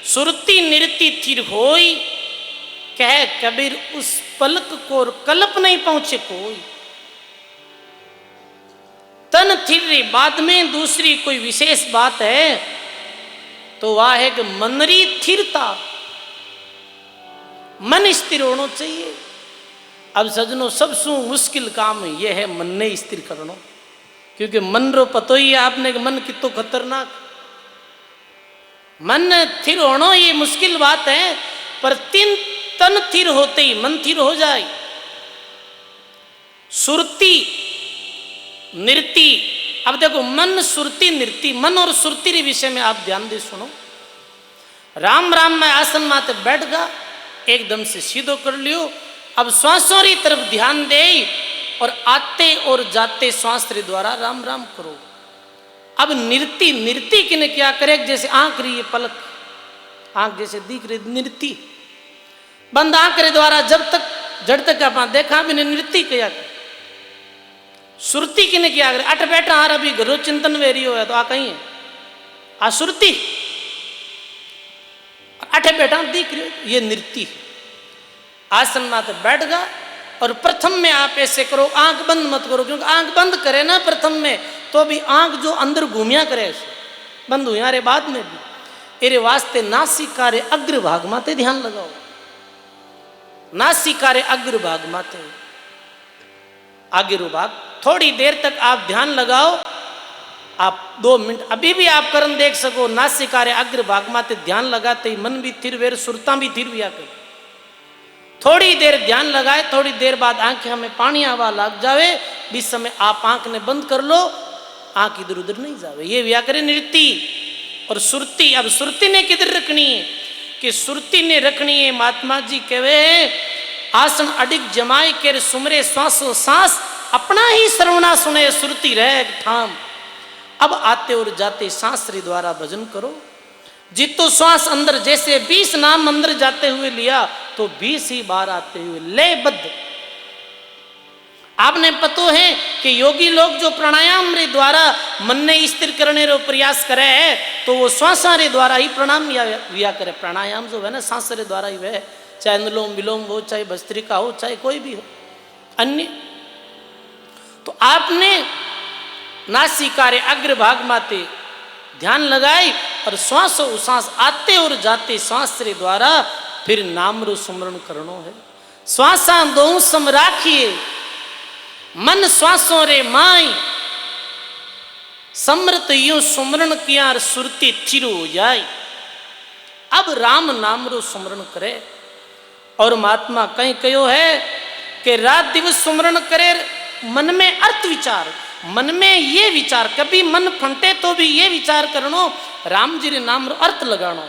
सुरती निरति थिर होई, कह कबीर उस पलक को कल्प नहीं पहुंचे कोई। तन थिर रे बाद में दूसरी कोई विशेष बात है तो वह है कि मनरी थिरता, मन स्थिर होना चाहिए। अब सजनों सबसु मुश्किल काम यह है मन ने स्थिर करनो, क्योंकि मन रो पतो ही है आपने कि मन कितो खतरनाक। मन थिर होना ये मुश्किल बात है, पर तीन तन थिर होते ही मन थिर हो जाए। सुरती नृति, अब देखो मन सुरती नृति, मन और सुरती के विषय में आप ध्यान दे सुनो। राम राम में आसन माते बैठ गा, एकदम से सीधो कर लियो। अब श्वासों की तरफ ध्यान दे और आते और जाते श्वास के द्वारा राम राम करो। अब नृति, नृति किने क्या करे, जैसे आंख रही है पलक, आंख जैसे दिख रही नृति, बंद आंख के द्वारा जब तक जड़ तक आप देखा भी नृति किया करे। सुरती किने क्या करे, अठ बैठा हार अभी घरो चिंतन वेरी हो तो आ कहीं है आ सुरती, अठे बैठा दिख रही हो ये नृति। आसन माते बैठ गा और प्रथम में आप ऐसे करो, आंख बंद मत करो, क्योंकि आंख बंद करे ना प्रथम में तो भी आंख जो अंदर घूमिया करे ऐसे बंद हुआ रे बाद में भी। एरे वास्ते नासिका रे अग्र भाग माते ध्यान लगाओ, नासिका रे अग्र भाग माते आगे रो भाग, थोड़ी देर तक आप ध्यान लगाओ। आप 2 मिनट अभी भी आप करन देख सको, नासिका रे अग्र भाग माते ध्यान लगाते ही मन भी थिर वेर, सुरता भी थिर विया कर। थोड़ी देर ध्यान लगाए, थोड़ी देर बाद आंखें हमें पानी आवा लग जावे, इस समय आप आंख ने बंद कर लो, आंख इधर उधर नहीं जावे। ये व्या करे नृति और सुरती। अब सुरती ने किधर रखनी है, कि सुरती ने रखनी है, महात्मा जी कहवे आसन अडिग जमाए के सुमरे श्वासो सांस, अपना ही सर्वना सुने सुरती रह ठाम। अब आते और जाते सांस रे द्वारा भजन करो। जितो श्वास अंदर, जैसे 20 नाम अंदर जाते हुए लिया तो 20 ही बार आते हुए लयबद्ध। आपने पतो है कि योगी लोग जो प्राणायाम रे द्वारा मन ने स्थिर करने रो प्रयास करे है, तो वो श्वासा रे द्वारा ही प्रणाम किया करे। प्राणायाम जो है ना सांस रे द्वारा ही वह, चाहे अनुलोम विलोम हो, चाहे भस्त्रिका हो, चाहे कोई भी हो अन्य। तो आपने नासिका रे अग्र भाग माते ध्यान लगाई और श्वास उश्वास आते और जाते श्वास रे द्वारा फिर नाम रो सुमरण करनो है। श्वासा दो सम राखिए, मन श्वासों रे माई, समृत यूं सुमरण किया सुरती थिर हो जाए। अब राम नाम रो सुमरण करे। और महात्मा कहीं कहो है कि रात दिवस सुमरण करे, मन में अर्थ विचार, मन में ये विचार, कभी मन फंटे तो भी ये विचार करनो राम जी रे नाम रो अर्थ लगानो।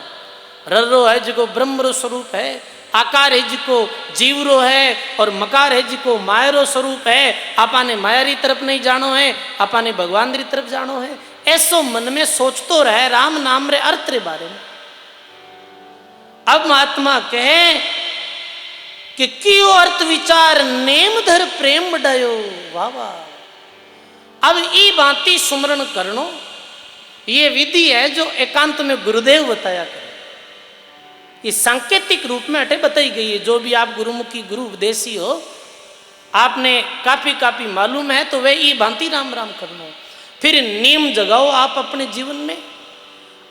रर्रो है जिको ब्रह्म रो स्वरूप है, आकार है जिको जीव रो है, और मकार है जिको माया रो स्वरूप है। आपा ने माया री तरफ नहीं जानो है, आपा ने भगवान री तरफ जानो है। ऐसो मन में सोचतो रहे राम नाम रे अर्थ रे बारे में। अब महात्मा कहे कि कियो अर्थ विचार नेम धर प्रेम बढ़ायो। वाह वाह। अब ई बाती सुमरण करनो, ये विधि है जो एकांत में गुरुदेव बताया करे। ये सांकेतिक रूप में अटे बताई गई है। जो भी आप गुरुमुखी गुरु उपदेशी हो, आपने काफी मालूम है, तो वह ई भांति राम राम करनो। फिर नियम जगाओ आप अपने जीवन में,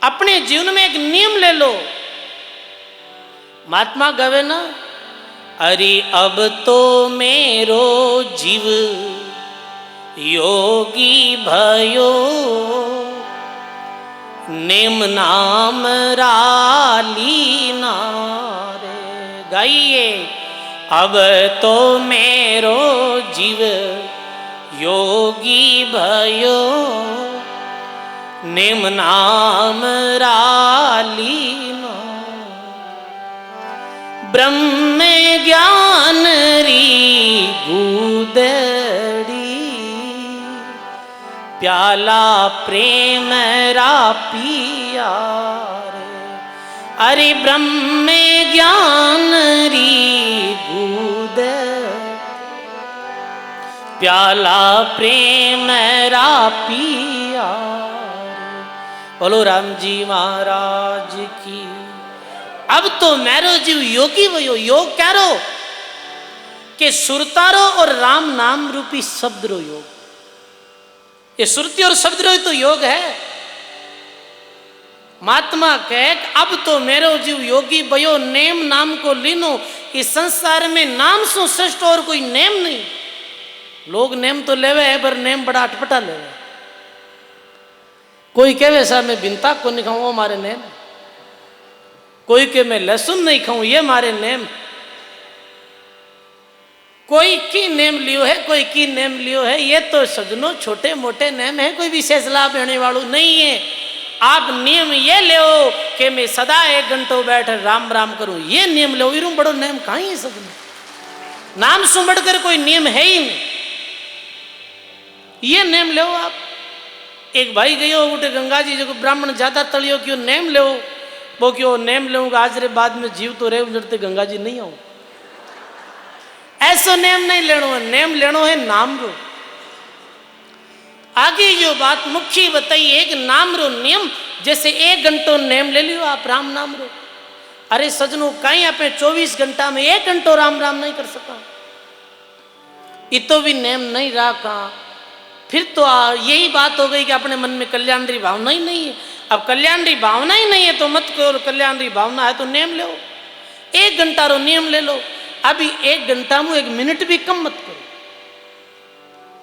अपने जीवन में एक नियम ले लो। महात्मा गवे ना, अरे अब तो मेरो जीव योगी भयो, नेम नाम राली नारे। गाइए, अब तो मेरो जीव योगी भयो, नेम नाम राली नारे। ब्रह्म ज्ञान री गुदड़ी, प्याला प्रेम रा पिया रे। अरे ब्रह्म ज्ञान री गुद, प्याला प्रेम रा पिया रे। बोलो राम जी महाराज की। अब तो मेरो जीव योगी भयो। योग क्या रो, कि सुरतारो और राम नाम रूपी शब्द रो योग। ये सुरती और शब्द रो तो योग है। महात्मा कहे अब तो मेरो जीव योगी भयो नेम नाम को लीनो। इस संसार में नाम सु श्रेष्ठ और कोई नेम नहीं। लोग नेम तो लेवे है पर नेम बड़ा अटपटा लेवे। कोई कहे साहब मैं बिनता को नहीं खाऊं वो मारे नेम, कोई के मैं लहसुन नहीं खाऊं ये मारे नेम। कोई की नेम लियो है, कोई की नेम लियो है, ये तो सजनों छोटे मोटे नेम है, कोई विशेष लाभ लेने वालों नहीं है। आप नियम ये ले कि मैं सदा 1 घंटों बैठ राम राम करूं, ये नियम लो। इरूं बड़ो नेम कहीं है सजनों, नाम से बढ़कर कोई नियम है ही नहीं। ये नेम लो आप। एक भाई गयो उठे गंगा जी जो ब्राह्मण ज्यादा तलियो क्यों नेम लो, वो क्यों नेम लूंगा आज रे बाद में जीव तो रे उजड़ते गंगा जी नहीं आऊं। ऐसा नेम नहीं लेनो है, नेम लेनो है नाम रो। आगे जो बात मुख्य बताइए एक नाम रो नियम, जैसे 1 घंटों नेम ले लियो आप राम नाम रो। अरे सजनों कहीं आप 24 घंटा में 1 घंटों राम राम नहीं कर सका, इतो भी नेम नहीं रखा, फिर तो यही बात हो गई कि अपने मन में कल्याणरी भावना ही नहीं है। अब कल्याणरी भावना ही नहीं है तो मत करो, कल्याणरी भावना है तो नेम लो। 1 घंटा रो नियम ले लो। अभी 1 घंटा में 1 मिनट भी कम मत करो।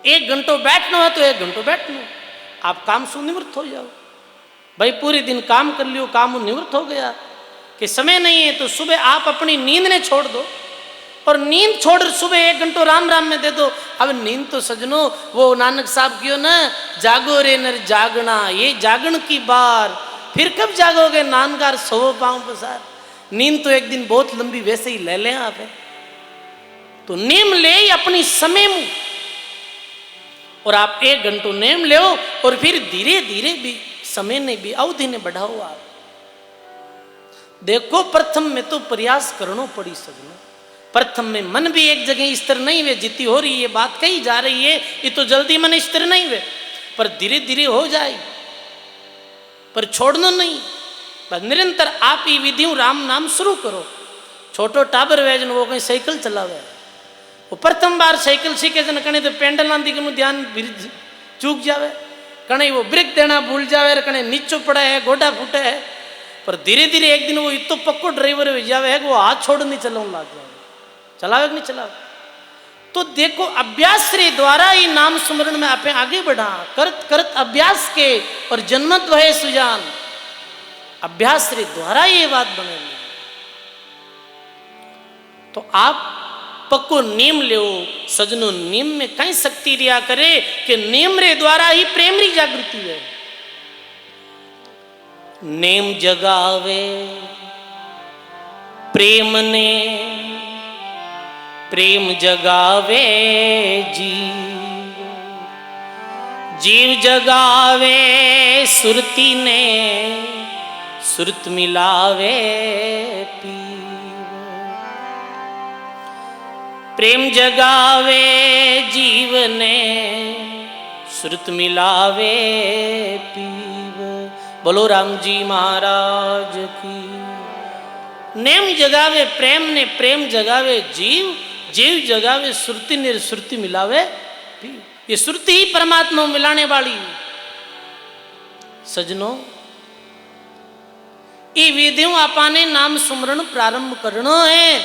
1 घंटों बैठना है तो 1 घंटों बैठना। आप काम से निवृत्त हो जाओ। भाई पूरे दिन काम कर लियो, काम निवृत्त हो गया कि समय नहीं है तो सुबह आप अपनी नींद ने छोड़ दो और नींद छोड़ सुबह 1 घंटों राम राम में दे दो। अब नींद तो सजनो वो नानक साहब क्यों ना, जागो रे नर जागना, ये जागण की बार, फिर कब जागोगे नानकार सो पाऊं पसार। नींद तो एक दिन बहुत लंबी वैसे ही ले लें आप है। तो नेम ले अपनी समय में, और आप 1 घंटों नेम ले और फिर धीरे धीरे भी समय ने भी अवधि ने बढ़ाओ। आप देखो प्रथम में तो प्रयास करना पड़ी सजनो। प्रथम में मन भी एक जगह स्थिर नहीं वे, जितनी हो रही है बात कही जा रही है ये तो जल्दी मन स्थिर नहीं वे, पर धीरे धीरे हो जाए, पर छोड़ना नहीं। बस निरंतर आप ये विधियों राम नाम शुरू करो। छोटो टाबर वेजन वो कहीं साइकिल चलावे, वो प्रथम बार साइकिल सीखे जन कने तो पेंडल आंदी के ध्यान चूक जावे, कने वो ब्रेक देना भूल जावे, कने नीचो पड़ा है गोडा फूटे है। पर धीरे धीरे एक दिन वो इतो पक्को ड्राइवर हो जावे है कि वो हाथ छोड़ नहीं चलाने लग जाए, चलावे नहीं चलावे। तो देखो अभ्यास रे द्वारा ही नाम स्मरण में आप आगे बढ़ा, करत करत अभ्यास के और जन्मत वह सुजान, अभ्यास रे द्वारा ये बात बनेगी। तो आप पक्को नियम ले सजनो। नियम में कई शक्ति रिया करे कि नियम रे द्वारा ही प्रेम री जागृति है। नेम जगावे प्रेम ने, प्रेम जगावे जीव, जीव जगावे सुरती ने, सुरत मिलावे पीव। प्रेम जगावे जीवने, सुरत मिलावे पीव। बोलो राम जी महाराज की। नेम जगावे प्रेम ने, प्रेम जगावे जीव, जीव जगावे सुरती ने, सुरती मिलावे पीव। ये सुरती ही परमात्मा मिलाने वाली। सजनों ये विधियों आपाने नाम सुमरण प्रारंभ करनो है।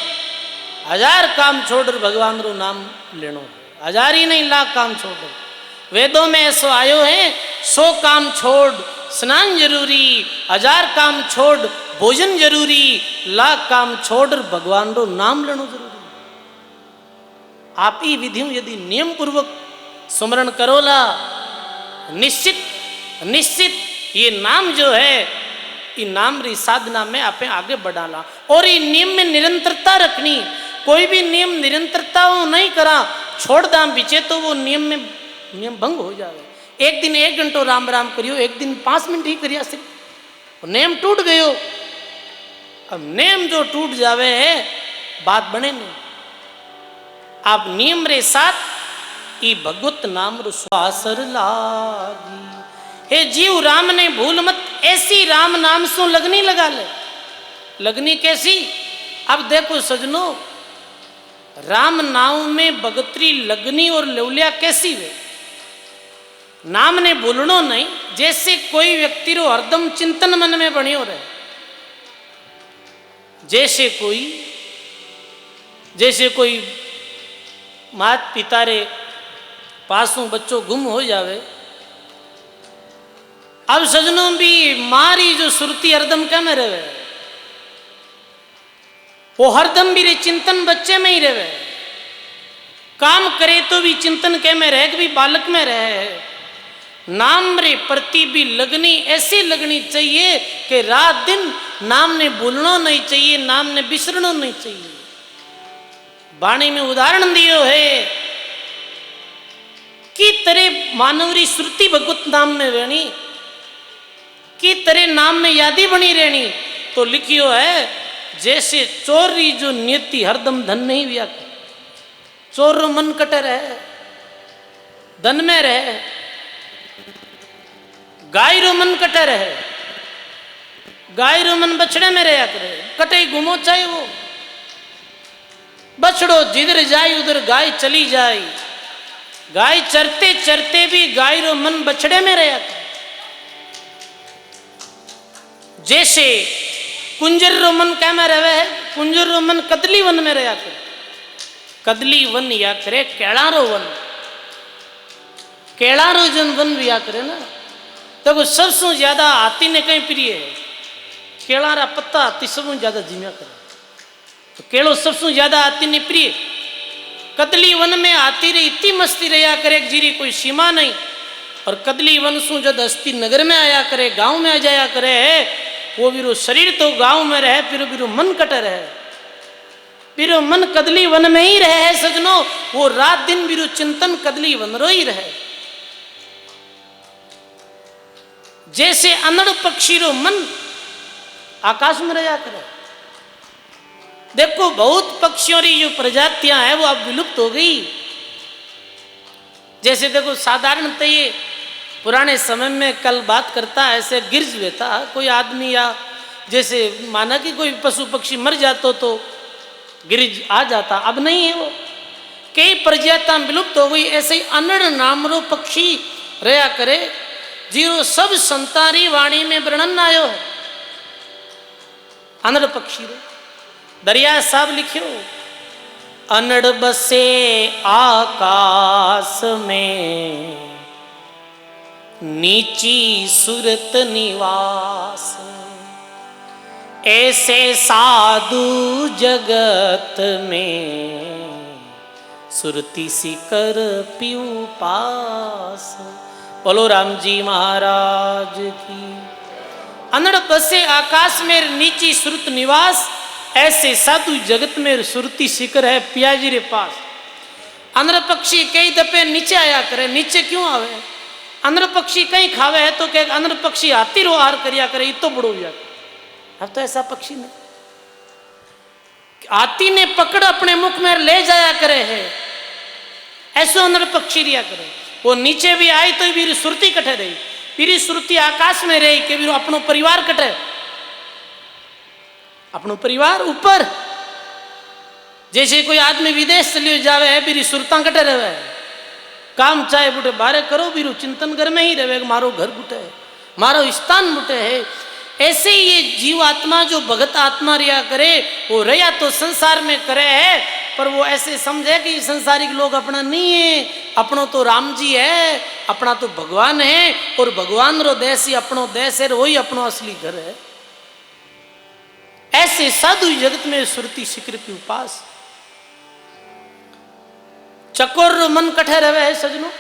1000 काम छोड़ भगवान रो नाम लेनो, 1000 ही नहीं 1,00,000 काम छोड़। वेदों में ऐसो आयो है 100 काम छोड़ स्नान जरूरी, 1000 काम छोड़ भोजन जरूरी, 1,00,000 काम छोड़ भगवान रो नाम लेनो जरूरी। आप ही विधियों यदि नियम पूर्वक स्मरण करोला, निश्चित निश्चित ये नाम जो है ये नाम री साधना में आप आगे बढ़ाला। और ये नियम में निरंतरता रखनी। कोई भी नियम निरंतरता वो नहीं करा छोड़ दाम पीछे तो वो नियम में नियम भंग हो जाए। एक दिन 1 घंटों राम राम करियो, एक दिन 5 मिनट ही करिया सिर्फ, नेम टूट गयो। अब नेम जो टूट जावे है बात बने नहीं। आप नियम रे साथ ई भगवत नाम रो स्वासर लागी। हे जीव राम ने भूल मत, ऐसी राम नाम सो लगनी लगा ले। लगनी कैसी? अब देखो सजनों राम नाम में बगतरी लगनी और लौलिया कैसी वे। नाम ने भूलनो नहीं, जैसे कोई व्यक्ति रो हरदम चिंतन मन में बनियो रहे, जैसे कोई मात पिता रे पासों बच्चों गुम हो जावे। अब सजनों भी मारी जो सुरती हरदम क्या में रहे, वो हरदम भी रे चिंतन बच्चे में ही रहे, काम करे तो भी चिंतन के में रहे, भी बालक में रहे। नाम रे प्रति भी लगनी ऐसी लगनी चाहिए कि रात दिन नाम ने भूलना नहीं चाहिए, नाम ने बिसरना नहीं चाहिए। वाणी में उदाहरण दियो है कि तेरे मानवरी श्रुति भगवत नाम में रहनी, कि तेरे नाम में यादी बनी रहनी। तो लिखियो है जैसे चोरी जो नियति हरदम धन में ही व्याक, चोर रो मन कटे रहे, धन में रहे, गाय रो मन कटे रहे, गाय रो मन बछड़े में रहा करे, कटे घूमो चाहे वो बछड़ो जिधर जाए उधर गाय चली जाए, गाय चरते चरते भी गाय रो मन बछड़े में रहा करे। जैसे कुंजर रो मन क्या में रहे है, कुंजर रो मन कदली वन में रहा करे, कदली वन या करे केलारो वन, केलारो जन वन रिया करे ना। देखो सबसे ज्यादा हाथी ने कहीं प्रिय है, केलारा पत्ता हाथी सबसे ज्यादा जिम्या करे, तो केलो सबसे ज्यादा हाथी ने प्रिय। कदली वन में हाथी रे इतनी मस्ती रहा करे जीरी कोई सीमा नहीं। और कदली वन सु जब अस्थि नगर में आया करे, गांव में आ जाया करे, वो बिरो शरीर तो गांव में रहे, फिर बिरो मन कटे रहे, बिरो मन कदली वन में ही रहे है सजनो। वो रात दिन बिरो चिंतन कदली वन रो ही रहे। जैसे अनड़ पक्षी रो मन आकाश में रहा करे। देखो बहुत पक्षियों की जो प्रजातियां हैं वो अब विलुप्त हो गई। जैसे देखो साधारणतः ये पुराने समय में कल बात करता ऐसे गिरज लेता कोई आदमी, या जैसे माना कि कोई पशु पक्षी मर जाता तो गिरज आ जाता, अब नहीं है वो। कई प्रजातियां विलुप्त हो गई। ऐसे ही अनड़ नामरो पक्षी रहा करे, जीरो सब संतारी वाणी में वर्णन आयो है अनड़ पक्षी रो। दरिया साहब लिखियो, अनड़ बसे आकाश में नीची सुरत निवास, ऐसे साधु जगत में सुरती सिकर पीऊ पास। बोलो राम जी महाराज की। अनड़ बसे आकाश में नीची सुरत निवास, ऐसे साधु जगत में सुरती शिखर है पियाजी रे पास। अनड़ पक्षी कई दफे नीचे आया करे, नीचे क्यों आवे? अनड़ पक्षी कहीं खावे है तो कह अनड़ पक्षी हाथी रो आहार करिया करे, इतो बड़ो हुआ। अब तो ऐसा पक्षी नहीं, हाथी ने पकड़ अपने मुख में ले जाया करे है, ऐसो अनड़ पक्षी रिया करे। वो नीचे भी आई तो भी सुरती कटे रही, फिर सुरती आकाश में रही कि भी अपनो परिवार कटे, अपनो परिवार ऊपर। जैसे कोई आदमी विदेश चलियो जावे है, फिर सुरता कटे रहे, काम चाहे बुटे बारे करो, फिर चिंतन घर में ही रहे, मारो घर बुटे है, मारो स्थान बुटे है। ऐसे ही ये जीव आत्मा जो भगत आत्मा रिया करे, वो रया तो संसार में करे है, पर वो ऐसे समझे कि संसारिक लोग अपना नहीं है, अपनो तो राम जी है, अपना तो भगवान है, और भगवान रो देश ही अपनो देश है, वही अपनो असली घर है। ऐसे साधु जगत में सुरती शिखर के उपास। चकोर रो मन कठे रहे है सजनो,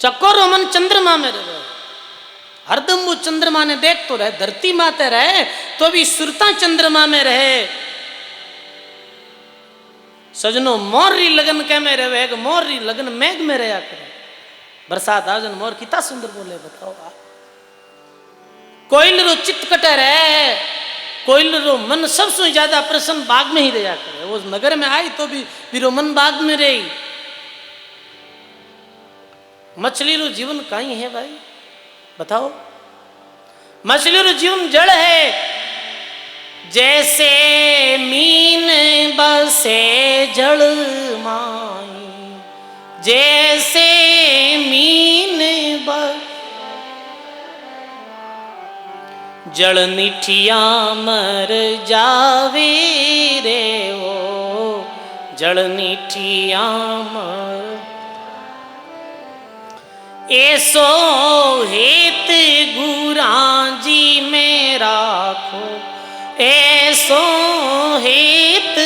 चकोर रो मन चंद्रमा में रहे, हरदम वो चंद्रमा ने देख तो रहे, धरती माते रहे तो भी सुरता चंद्रमा में रहे। सजनो मोर री लगन के में रहे, मोर री लगन मेघ में रहा करे। बरसात आजन मोर कितना सुंदर बोले बताओ आप। कोयल रो चित्त कटे रहे, कोयल रो मन सबसे ज्यादा प्रसन्न बाग में ही रहा करे। वो नगर में आई तो भी रो मन बाग में रही। मछली रो जीवन कहीं है भाई बताओ? मछली रो जीवन जड़ है। जैसे मीन बसे जल माई, जैसे जल निठिया मर जावे रे वो जल निठिया मर ऐसो हेत गुरां जी में राखो ऐसो हेत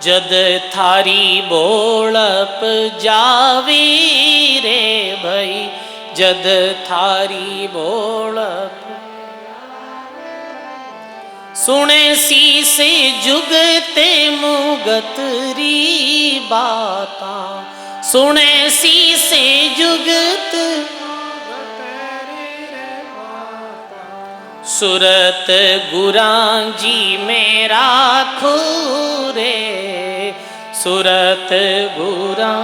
जद थारी बोलप जावी रे भई जद थारी बोलप सुने शीस जुगते मुगतरी बाता सुने शीस जुगत सुरत गुरां जी में राखो रे सुरत गुरां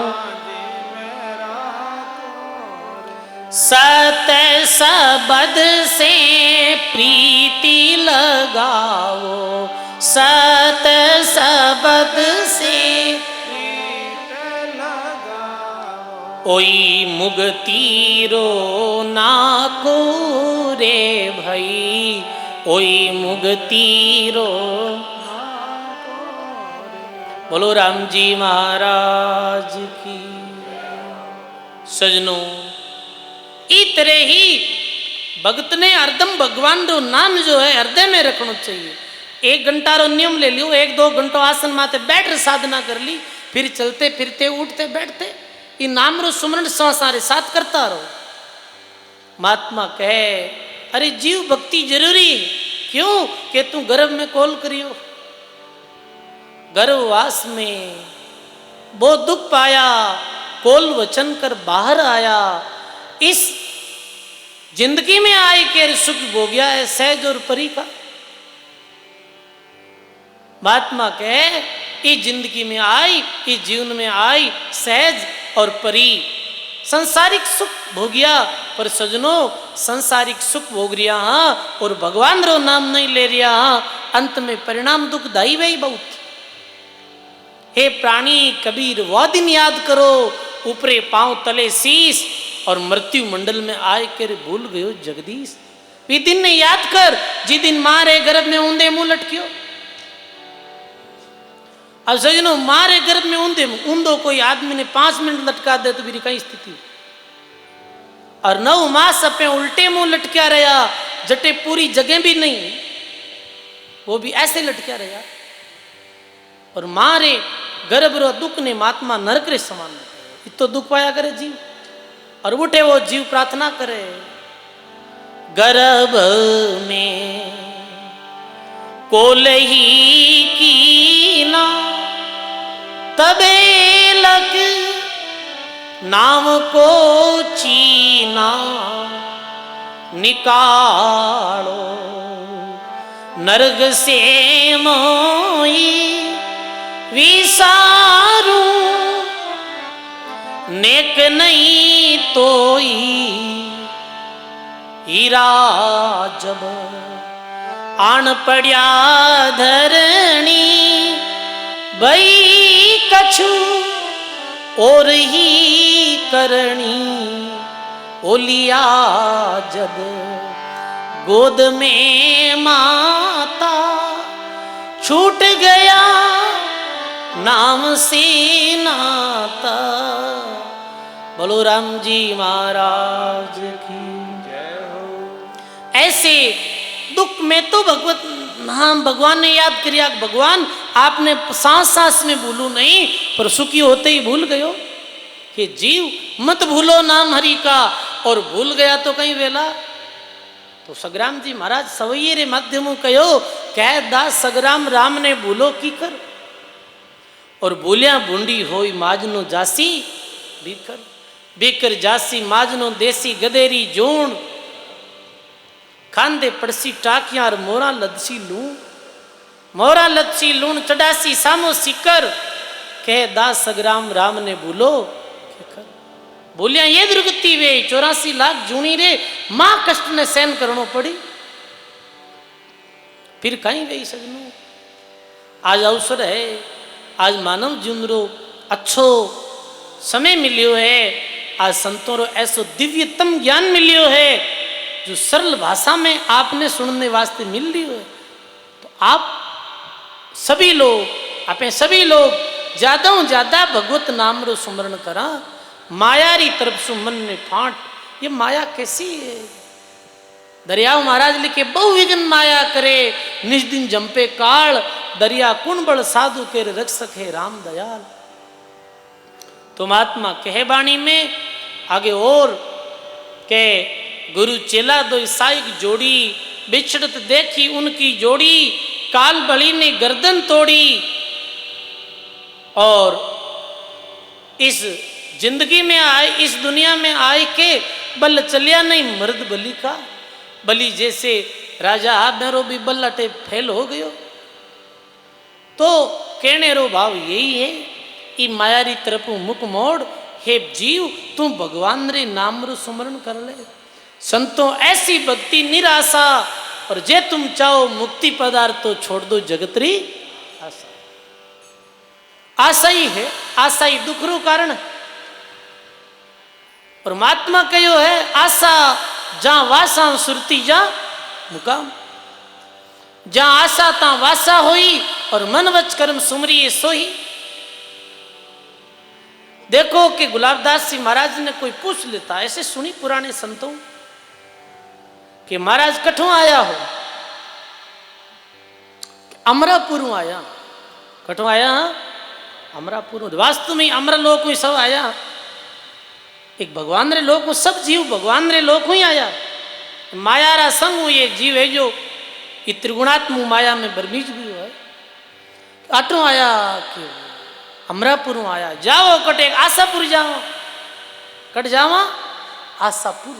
सत सबद से प्रीति लगाओ सत सबद से ओई मुगती रो नाको रे भई ओई मुगती रो बोलो राम जी महाराज की। सजनों इतरे ही भगत ने हरदम भगवान रो नाम जो है हृदय में रखना चाहिए। 1 घंटा रो नियम ले लियो 1-2 घंटो आसन माते बैठ साधना कर ली फिर चलते फिरते उठते बैठते ये नाम रो सुमरण सारे साथ करता रहो। महात्मा कहे अरे जीव भक्ति जरूरी क्यों कि तू गर्भ में कॉल करियो गर्भवास में बहुत दुख पाया कोल वचन कर बाहर आया इस जिंदगी में आए के सुख भोग्या है सहज और परी का। महात्मा कहे इस जिंदगी में आई इस जीवन में आई सहज और परी संसारिक सुख भोगिया पर सजनों संसारिक सुख भोग रिया हाँ और भगवान रो नाम नहीं ले रिया हाँ अंत में परिणाम दुखदाई वही बहुत। हे प्राणी कबीर वो दिन याद करो ऊपरे पांव तले शीस और मृत्यु मंडल में आए कर भूल गयो जगदीश। वे दिन ने याद कर जिस दिन मारे गर्भ में ऊंधे मुंह लटकियो। अब सजनों मारे गर्भ में ऊंधो कोई आदमी ने 5 मिनट लटका दे तो मेरी कई स्थिति और 9 मास अपने उल्टे मुंह लटका रहा जटे पूरी जगह भी नहीं वो भी ऐसे लटका रहा और मारे गर्भ रो दुख ने महात्मा नरक रे समान इतो दुख पाया करे जीव और उठे वो जीव प्रार्थना करे गर्भ में कोलही की ना तबे लग नाम को चीना निकालो नरक से मोई विसारू नेक नहीं तोई हीरा जब आन पड़िया धरणी बई कछु और ही करणी ओलिया जब गोद में माता छूट गया नाम से नाता। बोलो राम जी महाराज की जय हो। ऐसे दुख में तो भगवत हम भगवान ने याद किया भगवान आपने सांस सांस में भूलू नहीं पर सुखी होते ही भूल गयो कि जीव मत भूलो नाम हरि का और भूल गया तो कहीं वेला तो सग्राम जी महाराज सवैये रे माध्यमों कहो कह दास सग्राम राम ने भूलो की कर और बोलिया बूंदी होई माजनो जासी बीकर बेकर जासी माजनो देसी गदेरी जोन खांदे पड़सी टाकियां और मोरा लदसी लूण चढ़ासी सामो सिकर कह दास सग्राम राम ने भूलो बोलिया ये दुर्गति वे 84 लाख जूनी रे मां कष्ट ने सहन करनो पड़ी फिर कहीं गई सजनों। आज अवसर है आज मानव जीवन रो अच्छो समय मिलियो है आज संतों रो ऐसो दिव्यतम ज्ञान मिलियो है जो सरल भाषा में आपने सुनने वास्ते मिल लियो है। तो आप सभी लोग ज्यादा ज्यादा भगवत नाम रो सुमरण करा। माया री तरफ सु मन ने फांट, ये माया कैसी है? दरियाव महाराज लिखे बहु विघ्न माया करे, निज दिन जंपे काल, दरिया कुण बड़ साधु के रख सके राम दयाल। तो महात्मा कहे बाणी में आगे और के गुरु चेला दो साइक जोड़ी, बिछड़त देखी उनकी जोड़ी, काल बली ने गर्दन तोड़ी। और इस जिंदगी में आए, इस दुनिया में आए के बल चलिया नहीं मर्द बलि का। बलि जैसे राजा मेरो भी बल्लाटे फेल हो गयो। तो कहने रो भाव यही है, ई मायारी तरफ मुख मोड़, हे जीव तू भगवान रे नाम रो सुमरण कर ले। संतों ऐसी भक्ति निराशा, और जे तुम चाहो मुक्ति पदार्थ तो छोड़ दो जगत री आशा। आशा ही है, आशा ही दुख रो कारण है। और महात्मा कहो है आशा जहां वासा सुरती जा मुकाम, जहां आशा ता वासा होई, और मन वच कर्म सुमरी सोही। देखो कि गुलाबदास जी महाराज ने कोई पूछ लेता, ऐसे सुनी पुराने संतों कि महाराज कठों आया हो? अमरापुर आया। कठों आया? अमरापुर। वास्तव में अमरलोक में सब आया, एक भगवान रे लोक में सब जीव भगवान रे लोक ही आया। माया रा संग ये जीव है जो ये त्रिगुणात्मक माया में बर्मीज भी है। अटो आया कि अमरापुर आया। जाओ कटे आशापुर जाओ, कट जावा आशापुर,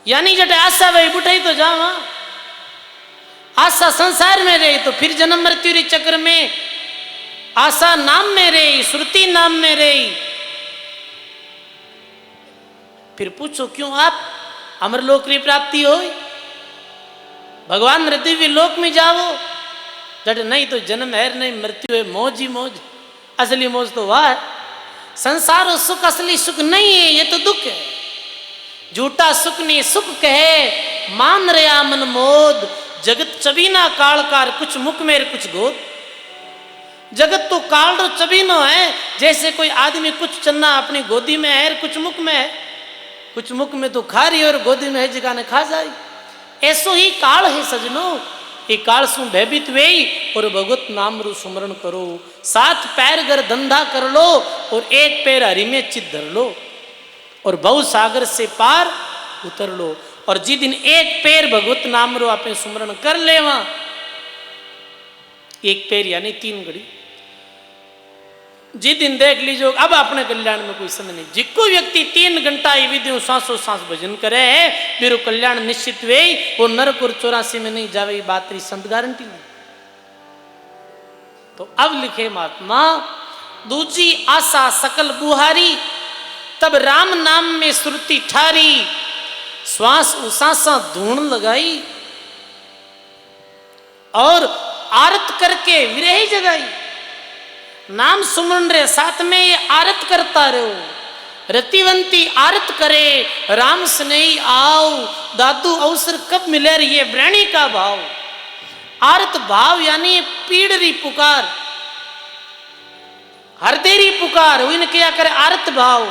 यानी जटे आशा वही बुठाई तो जावा। आशा संसार में रही तो फिर जन्म मृत्यु रे चक्र में, आशा नाम में रही, श्रुति नाम में रही। फिर पूछो क्यों आप अमरलोक की प्राप्ति हो, भगवान रे दिव्य लोक में जाओ। जट नहीं तो जन्म है नहीं मृत्यु है, मौज ही मौज। असली मौज तो वाह है। संसार और सुख असली सुख नहीं है, ये तो दुख है। झूठा सुख ने सुख कहे, मान रहा मन मोद। जगत चबीना कालकार, कुछ मुख में कुछ गोद। जगत तो काल रो चबीनो है, जैसे कोई आदमी कुछ चन्ना अपनी गोदी में है, कुछ मुख में है। कुछ मुख में तो खा रही और गोदी में है जगह ने खा जाए। ऐसो ही काल है सजनो। ये काल सु भयभीत वे और भगवत नाम रू सुमरण करो। 7 पैर घर धंधा कर लो और 1 पैर हरि में चित धर लो, और बहु सागर से पार उतर लो। और जिस दिन 1 पैर भगवत नाम रो आपने सुमरण कर ले, वहां 1 पैर यानी 3 घड़ी। जिस दिन देख लीजिए अब अपने कल्याण में कोई समय नहीं। जिको व्यक्ति 3 घंटा ये विधियों सांसों सांस भजन करे है, मेरे कल्याण निश्चित वे, वो नरक और 84 में नहीं जावे। बात रही संत गारंटी नहीं। तो अब लिखे महात्मा, दूजी आशा सकल बुहारी, तब राम नाम में श्रुति ठारी। श्वास उसासा धूण लगाई, और आरत करके विरह जगाई। नाम सुमन रे साथ में ये आरत करता रहो। रतिवंती आरत करे, राम स्नेही आओ। दादू अवसर कब मिले ये ब्रणी का भाव। आरत भाव यानी पीड़री पुकार, हरदेरी पुकार, वो क्या करे आरत भाव।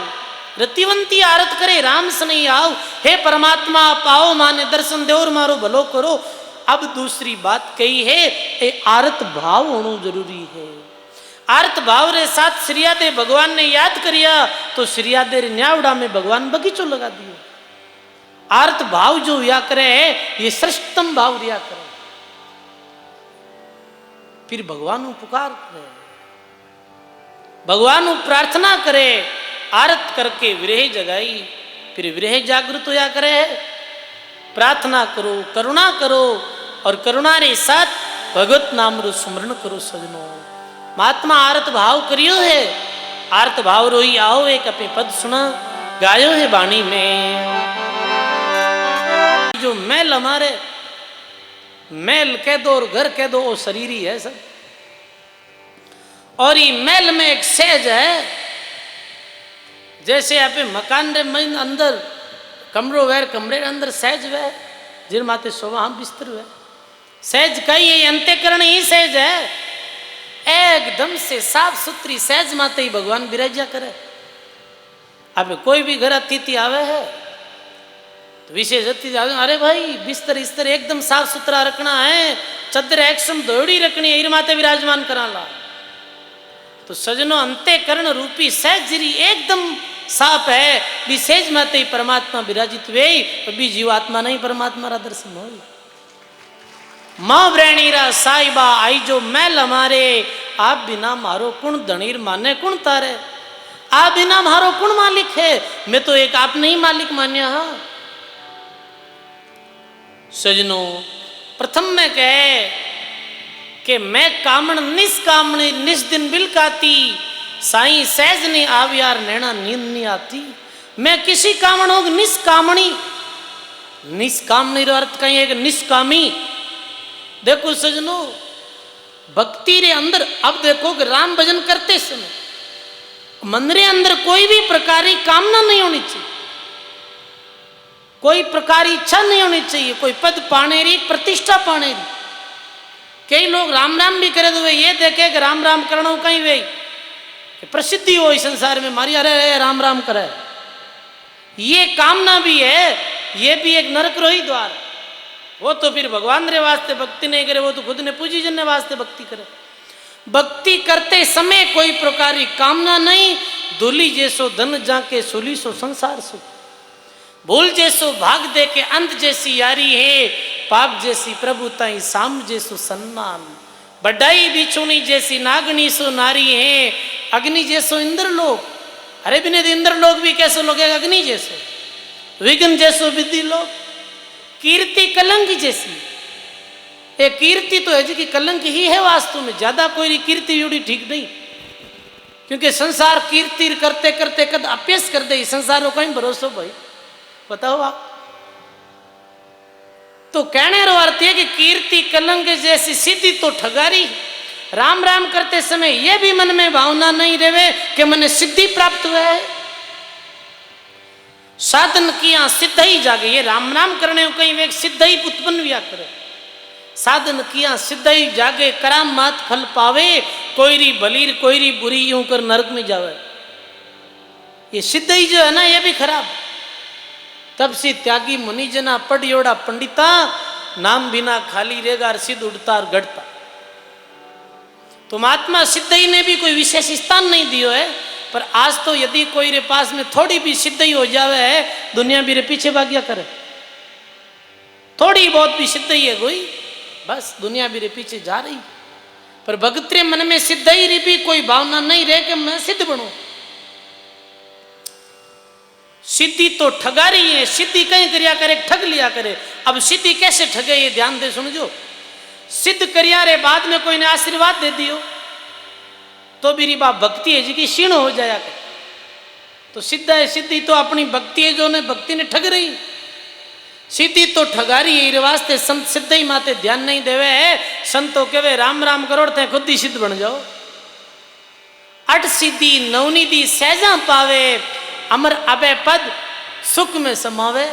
रतिवंती आरत करे, राम स्नेही आओ। हे परमात्मा पाओ माने दर्शन दे और मारो भलो करो। अब दूसरी बात कही है, ये आरत भाव होना जरूरी है। आरत भाव रे साथ श्रीयादे भगवान ने याद करिया तो श्रीयादे रे न्यावड़ा में भगवान बगीचो लगा दियो। आरत भाव जो या करे है, ये श्रेष्ठतम भाव रिया करे। फिर भगवान पुकार करे, भगवान प्रार्थना करे। आरत करके विरह जगाई, फिर विरह जागृत होया करे है। प्रार्थना करो, करुणा करो, और करुणा रे साथ भगवत नाम रो स्मरण करो सजनो। महात्मा आरत भाव करियो है। आरत भाव रोई आओ, एक अपने पद सुना गायो है बाणी में। जो मैल हमारे मैल कह दो और घर कह दो, वो शरीर ही है सब। और ये मैल में एक सहज है, जैसे आप मकान रे मन अंदर कमरो वैर कमरे रे अंदर सहज वह जिन माते सोवा हम बिस्तर वह सहज कई है अंत्यकरण ही सहज है एकदम से साफ सुथरी सहज माते ही भगवान विराजा करे। अब कोई भी घर अतिथि आवे है तो विशेष अतिथि आवे, अरे भाई बिस्तर इस्तर एकदम साफ सुथरा रखना है, चद्दर एकदम दौड़ी रखनी है, माते विराजमान करा ला। तो सजनों अंत्यकरण रूपी सहजरी एकदम साफ है, विशेष माते ही परमात्मा विराजित वे भी जीवात्मा नहीं परमात्मा रा दर्शन हो। माँ ब्रैणीरा साहिबा आई जो मैल हमारे, आप बिना मारो कुण धनीर माने कुण तारे, आप बिना मारो कुण मालिक है, मैं तो एक आप नहीं मालिक मान्या। हाँ सजनों प्रथम में कहे कि मैं कामण निष्कामणी निस दिन बिलकाती, साई सहज ने आव यार नैना नींद नहीं आती। मैं किसी कामण होग निष्कामणी, निष्कामणी रो अर्थ कहीं एक निष्कामी। देखो सजनों भक्ति रे अंदर अब देखो कि राम भजन करते समय मन रे अंदर कोई भी प्रकार की कामना नहीं होनी चाहिए, कोई प्रकार की इच्छा नहीं होनी चाहिए, कोई पद पाने री प्रतिष्ठा पाने री। कई लोग राम राम भी करे तो वे ये देखे कि राम राम करना कहीं वे प्रसिद्धि हो इस संसार में, मारी अरे राम राम करे, ये कामना भी है, ये भी एक नरकरोही द्वार। वो तो फिर भगवान रे वास्ते भक्ति नहीं करे, वो तो खुद ने पूजी जन वास्ते भक्ति करे। भक्ति करते समय कोई प्रकार की कामना नहीं, धूली जैसो धन जाके सूली सो संसार सुख, भूल जैसो भाग दे के अंत जैसी यारी है, पाप जैसी प्रभुताई साम जैसो सम्मान, बढ़ाई बिछुनी जैसी नागनी सो नारी है, अग्नि जैसो इंद्र लोग, अरे बिने इंद्र लोग भी कैसे लोग है, अग्नि जैसो, विघ्न जैसो विधि लोग, कीर्ति कलंक जैसी। एक कीर्ति तो है जी की कलंक ही है वास्तव में, ज्यादा कोई कीर्ति जुड़ी ठीक नहीं, क्योंकि संसार कीर्ति करते करते कद अपेस कर दे, संसार को कहीं भरोसा भाई बताओ आप। तो कहने रो अर्थ है कि कीर्ति कलंक जैसी सिद्धि तो ठगारी। राम राम करते समय यह भी मन में भावना नहीं रहे कि मैंने सिद्धि प्राप्त हुआ है, साधन किया सिद्ध ही जागे, ये राम राम करने को कहीं वे सिद्ध ही उत्पन्न भी करे, साधन किया सिद्ध ही जागे, कराम मात फल पावे, कोई री भलीर कोई री बुरी यूं कर नरक में जावे। ये सिद्ध ही जो है ना ये भी खराब। तब से त्यागी मुनि जना पढ़ियोड़ा पंडिता, नाम बिना खाली रेगा सिद्ध उड़ता और गढ़ता। तो महात्मा सिद्ध ही ने भी कोई विशेष स्थान नहीं दियो है, पर आज तो यदि कोई रे पास में थोड़ी भी सिद्ध ही हो जावे है, दुनिया भी रे पीछे भाग्या करे, थोड़ी बहुत भी सिद्ध ही है कोई, बस दुनिया भी रे पीछे जा रही। पर भगत रे मन में सिद्ध ही री भी कोई भावना नहीं रहे कि मैं सिद्ध बनूं। सिद्धि तो ठगा रही है, सिद्धि कहीं करिया करे ठग लिया करे। अब सिद्धि कैसे ठगे ये ध्यान दे सुनजो। सिद्ध करिया रे बाद में कोई ने आशीर्वाद दे दियो तो मेरी बात भक्ति है जी की क्षीण हो जाया करे। तो सिद्ध है, सिद्धि तो अपनी भक्ति है जो ने भक्ति ने ठग रही, सिद्धि तो ठगा रही है। वास्ते संत सिद्ध ही माते ध्यान नहीं देवे है। संतो कहे राम राम करो थे खुद ही सिद्ध बन जाओ। अट सिद्धि नवनिधि सहजा पावे, अमर अभय पद सुख में समावे।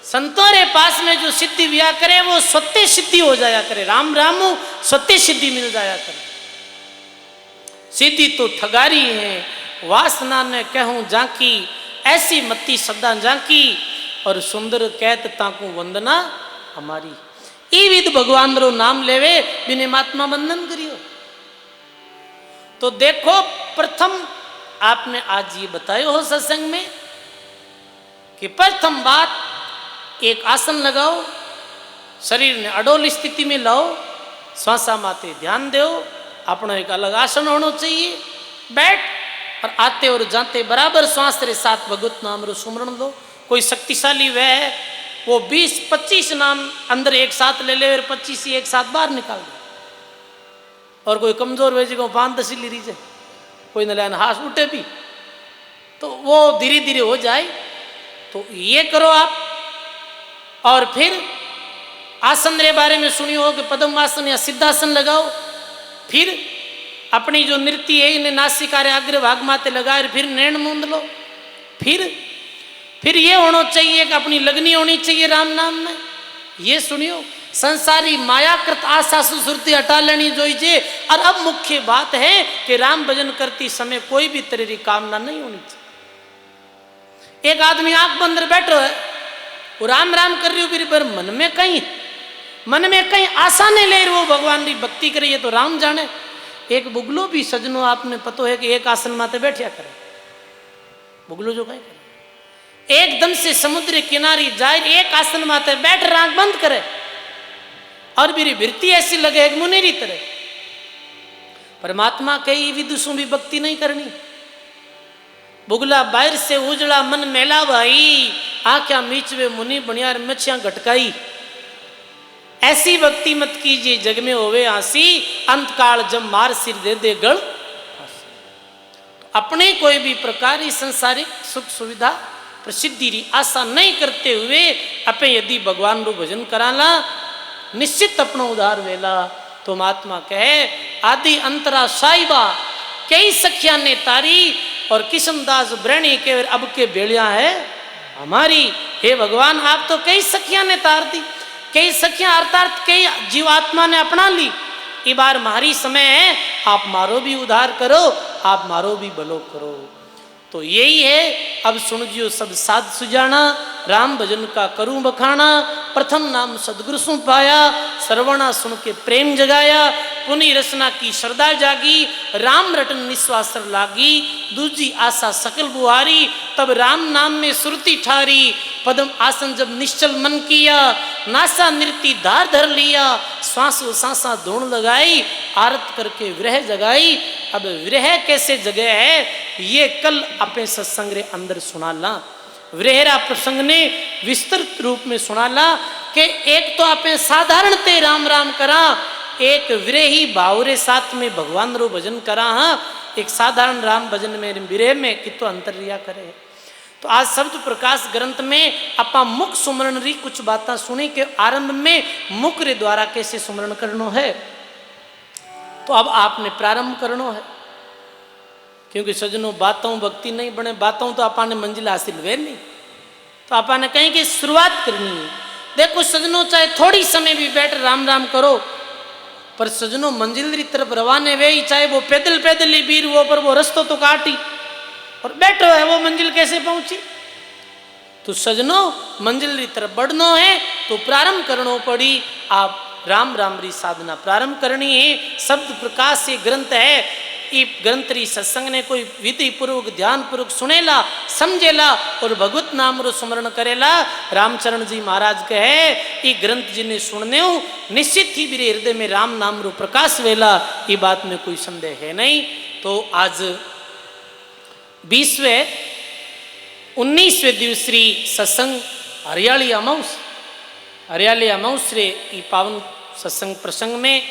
संतों रे पास में जो सिद्धि विया करे वो सत्य सिद्धि हो जाया करे, राम राम सत्य सिद्धि मिल जाया करे। सिद्धि तो ठगारी है, वासना ने कहूं जाकी, ऐसी मत्ती सदा जाकी, और सुंदर कहत ताकू वंदना हमारी। ई विद भगवान रो नाम लेवे बिने महात्मा वंदन करियो। तो देखो प्रथम आपने आज ये बतायो हो सत्संग में कि प्रथम बात एक आसन लगाओ, शरीर ने अडोल स्थिति में लाओ, श्वासा माते ध्यान दो। अपना एक अलग आसन होना चाहिए, बैठ और आते और जाते बराबर श्वास रे साथ भगवत नाम रो सुमरण दो। कोई शक्तिशाली वह है वो 20-25 नाम अंदर एक साथ ले ले और 25 ही एक साथ बाहर निकाल दे। और कोई कमजोर वे को 5-10 ली रही, कोई न लेना हाथ उठे भी, तो वो धीरे धीरे हो जाए। तो ये करो आप। और फिर आसन रे बारे में सुनियो हो कि पद्म आसन या सिद्धासन लगाओ। फिर अपनी जो नृत्य है इन्हें नासिका रे अग्र भाग माते लगाए, फिर नैन मूंद लो। फिर ये होना चाहिए कि अपनी लगनी होनी चाहिए राम नाम में। ये सुनियो, संसारी मायाकृत आशा सुसुरती हटा लेनी जोइए। और अब मुख्य बात है कि राम भजन करती समय कोई भी तरह की कामना नहीं होनी चाहिए। एक आदमी आंख बंद बैठो है, वो राम राम कर रही हो, फिर मन में कहीं आशा नहीं ले रही, वो भगवान की भक्ति करे, ये तो राम जाने। एक बुगलो भी सजनो आपने पतो है कि एक आसन माते बैठिया करे, बुगलो जो कहीं करे, एकदम से समुद्र किनारे जाए, एक आसन माते बैठ आंख बंद करे, और मेरी वृत्ति ऐसी लगे एक मुनेरी तरह। परमात्मा कई विदुषों भी भक्ति नहीं करनी। बुगला बाहर से उजड़ा मन मेला भाई, आख्या मीचवे मुनि बनियार मच्छियां घटकाई। ऐसी भक्ति मत कीजिए जग में होवे आसी, अंत काल जब मार सिर दे दे गल। तो अपने कोई भी प्रकार की संसारिक सुख सुविधा प्रसिद्धि री आशा नहीं करते हुए अपे यदि भगवान रो भजन कराला, निश्चित अपना उधार वेला। तो महात्मा कहे आदि अंतरा साहिबा कई सखिया ने तारी, और किशनदास ब्रणी के अब के बेड़िया है हमारी। हे भगवान आप तो कई सखिया ने तार दी, कई सखियां अर्थात कई जीवात्मा ने अपना ली। ये बार मारी समय है, आप मारो भी उधार करो, आप मारो भी भलो करो। तो यही है। अब सुन जियो सब साध सुजाना, राम भजन का करूं बखाना। प्रथम नाम सदगुरु सु पाया, श्रवणा सुन के प्रेम जगाया। पुनि रचना की श्रद्धा जागी, राम रटन निस्वासर लागी। दूजी आशा सकल बुहारी, तब राम नाम में सुरती ठारी। पद्म आसन जब निश्चल मन किया, नासा नृत्य धार धर लिया। श्वासो सांसा धूण लगाई, आरत करके विरह जगाई। अब विरह कैसे जगह है ये कल अपने सत्संग रे अंदर सुनाला। विरहरा प्रसंग ने विस्तृत रूप में सुनाला कि एक तो आपे साधारण ते राम राम करा, एक विरही बावरे साथ में भगवान रो भजन करा। हाँ, एक साधारण राम भजन में विरह में कितो अंतर रिया करे। तो आज शब्द प्रकाश ग्रंथ में अपा मुख सुमरण री कुछ बातें सुनी के आरंभ में मुख रे द्वारा कैसे सुमरण करनो है। तो अब आपने प्रारंभ करनो है, क्योंकि सजनों बातों भक्ति नहीं बने, बातों तो आपा ने मंजिल हासिल वे नहीं। तो आपा ने कहीं की शुरुआत करनी है। देखो सजनों, चाहे थोड़ी समय भी बैठ राम राम करो, पर सजनों मंजिल की तरफ रवाने वे ही, चाहे वो पैदल पैदल ही बीर वो, पर वो रस्तो तो काटी और बैठो है, वो मंजिल कैसे पहुंची। तो सजनों मंजिल की तरफ बढ़नो है तो प्रारंभ करनो पड़ी। आप राम राम री साधना प्रारंभ करनी है। शब्द प्रकाश से ग्रंथ है, ये ग्रंथ री सत्संग ने कोई विधि पूर्वक ध्यान पूर्वक सुनेला समझेला और भगवत नाम रो स्मरण करेला। रामचरण जी महाराज कहे ये ग्रंथ जिन्हें सुनने हो निश्चित ही मेरे हृदय में राम नाम रो प्रकाश वेला, ये बात में कोई संदेह है नहीं। तो आज 20वें 19वें दिवसीय सत्संग हरियाली अमावस रे पावन सत्संग प्रसंग में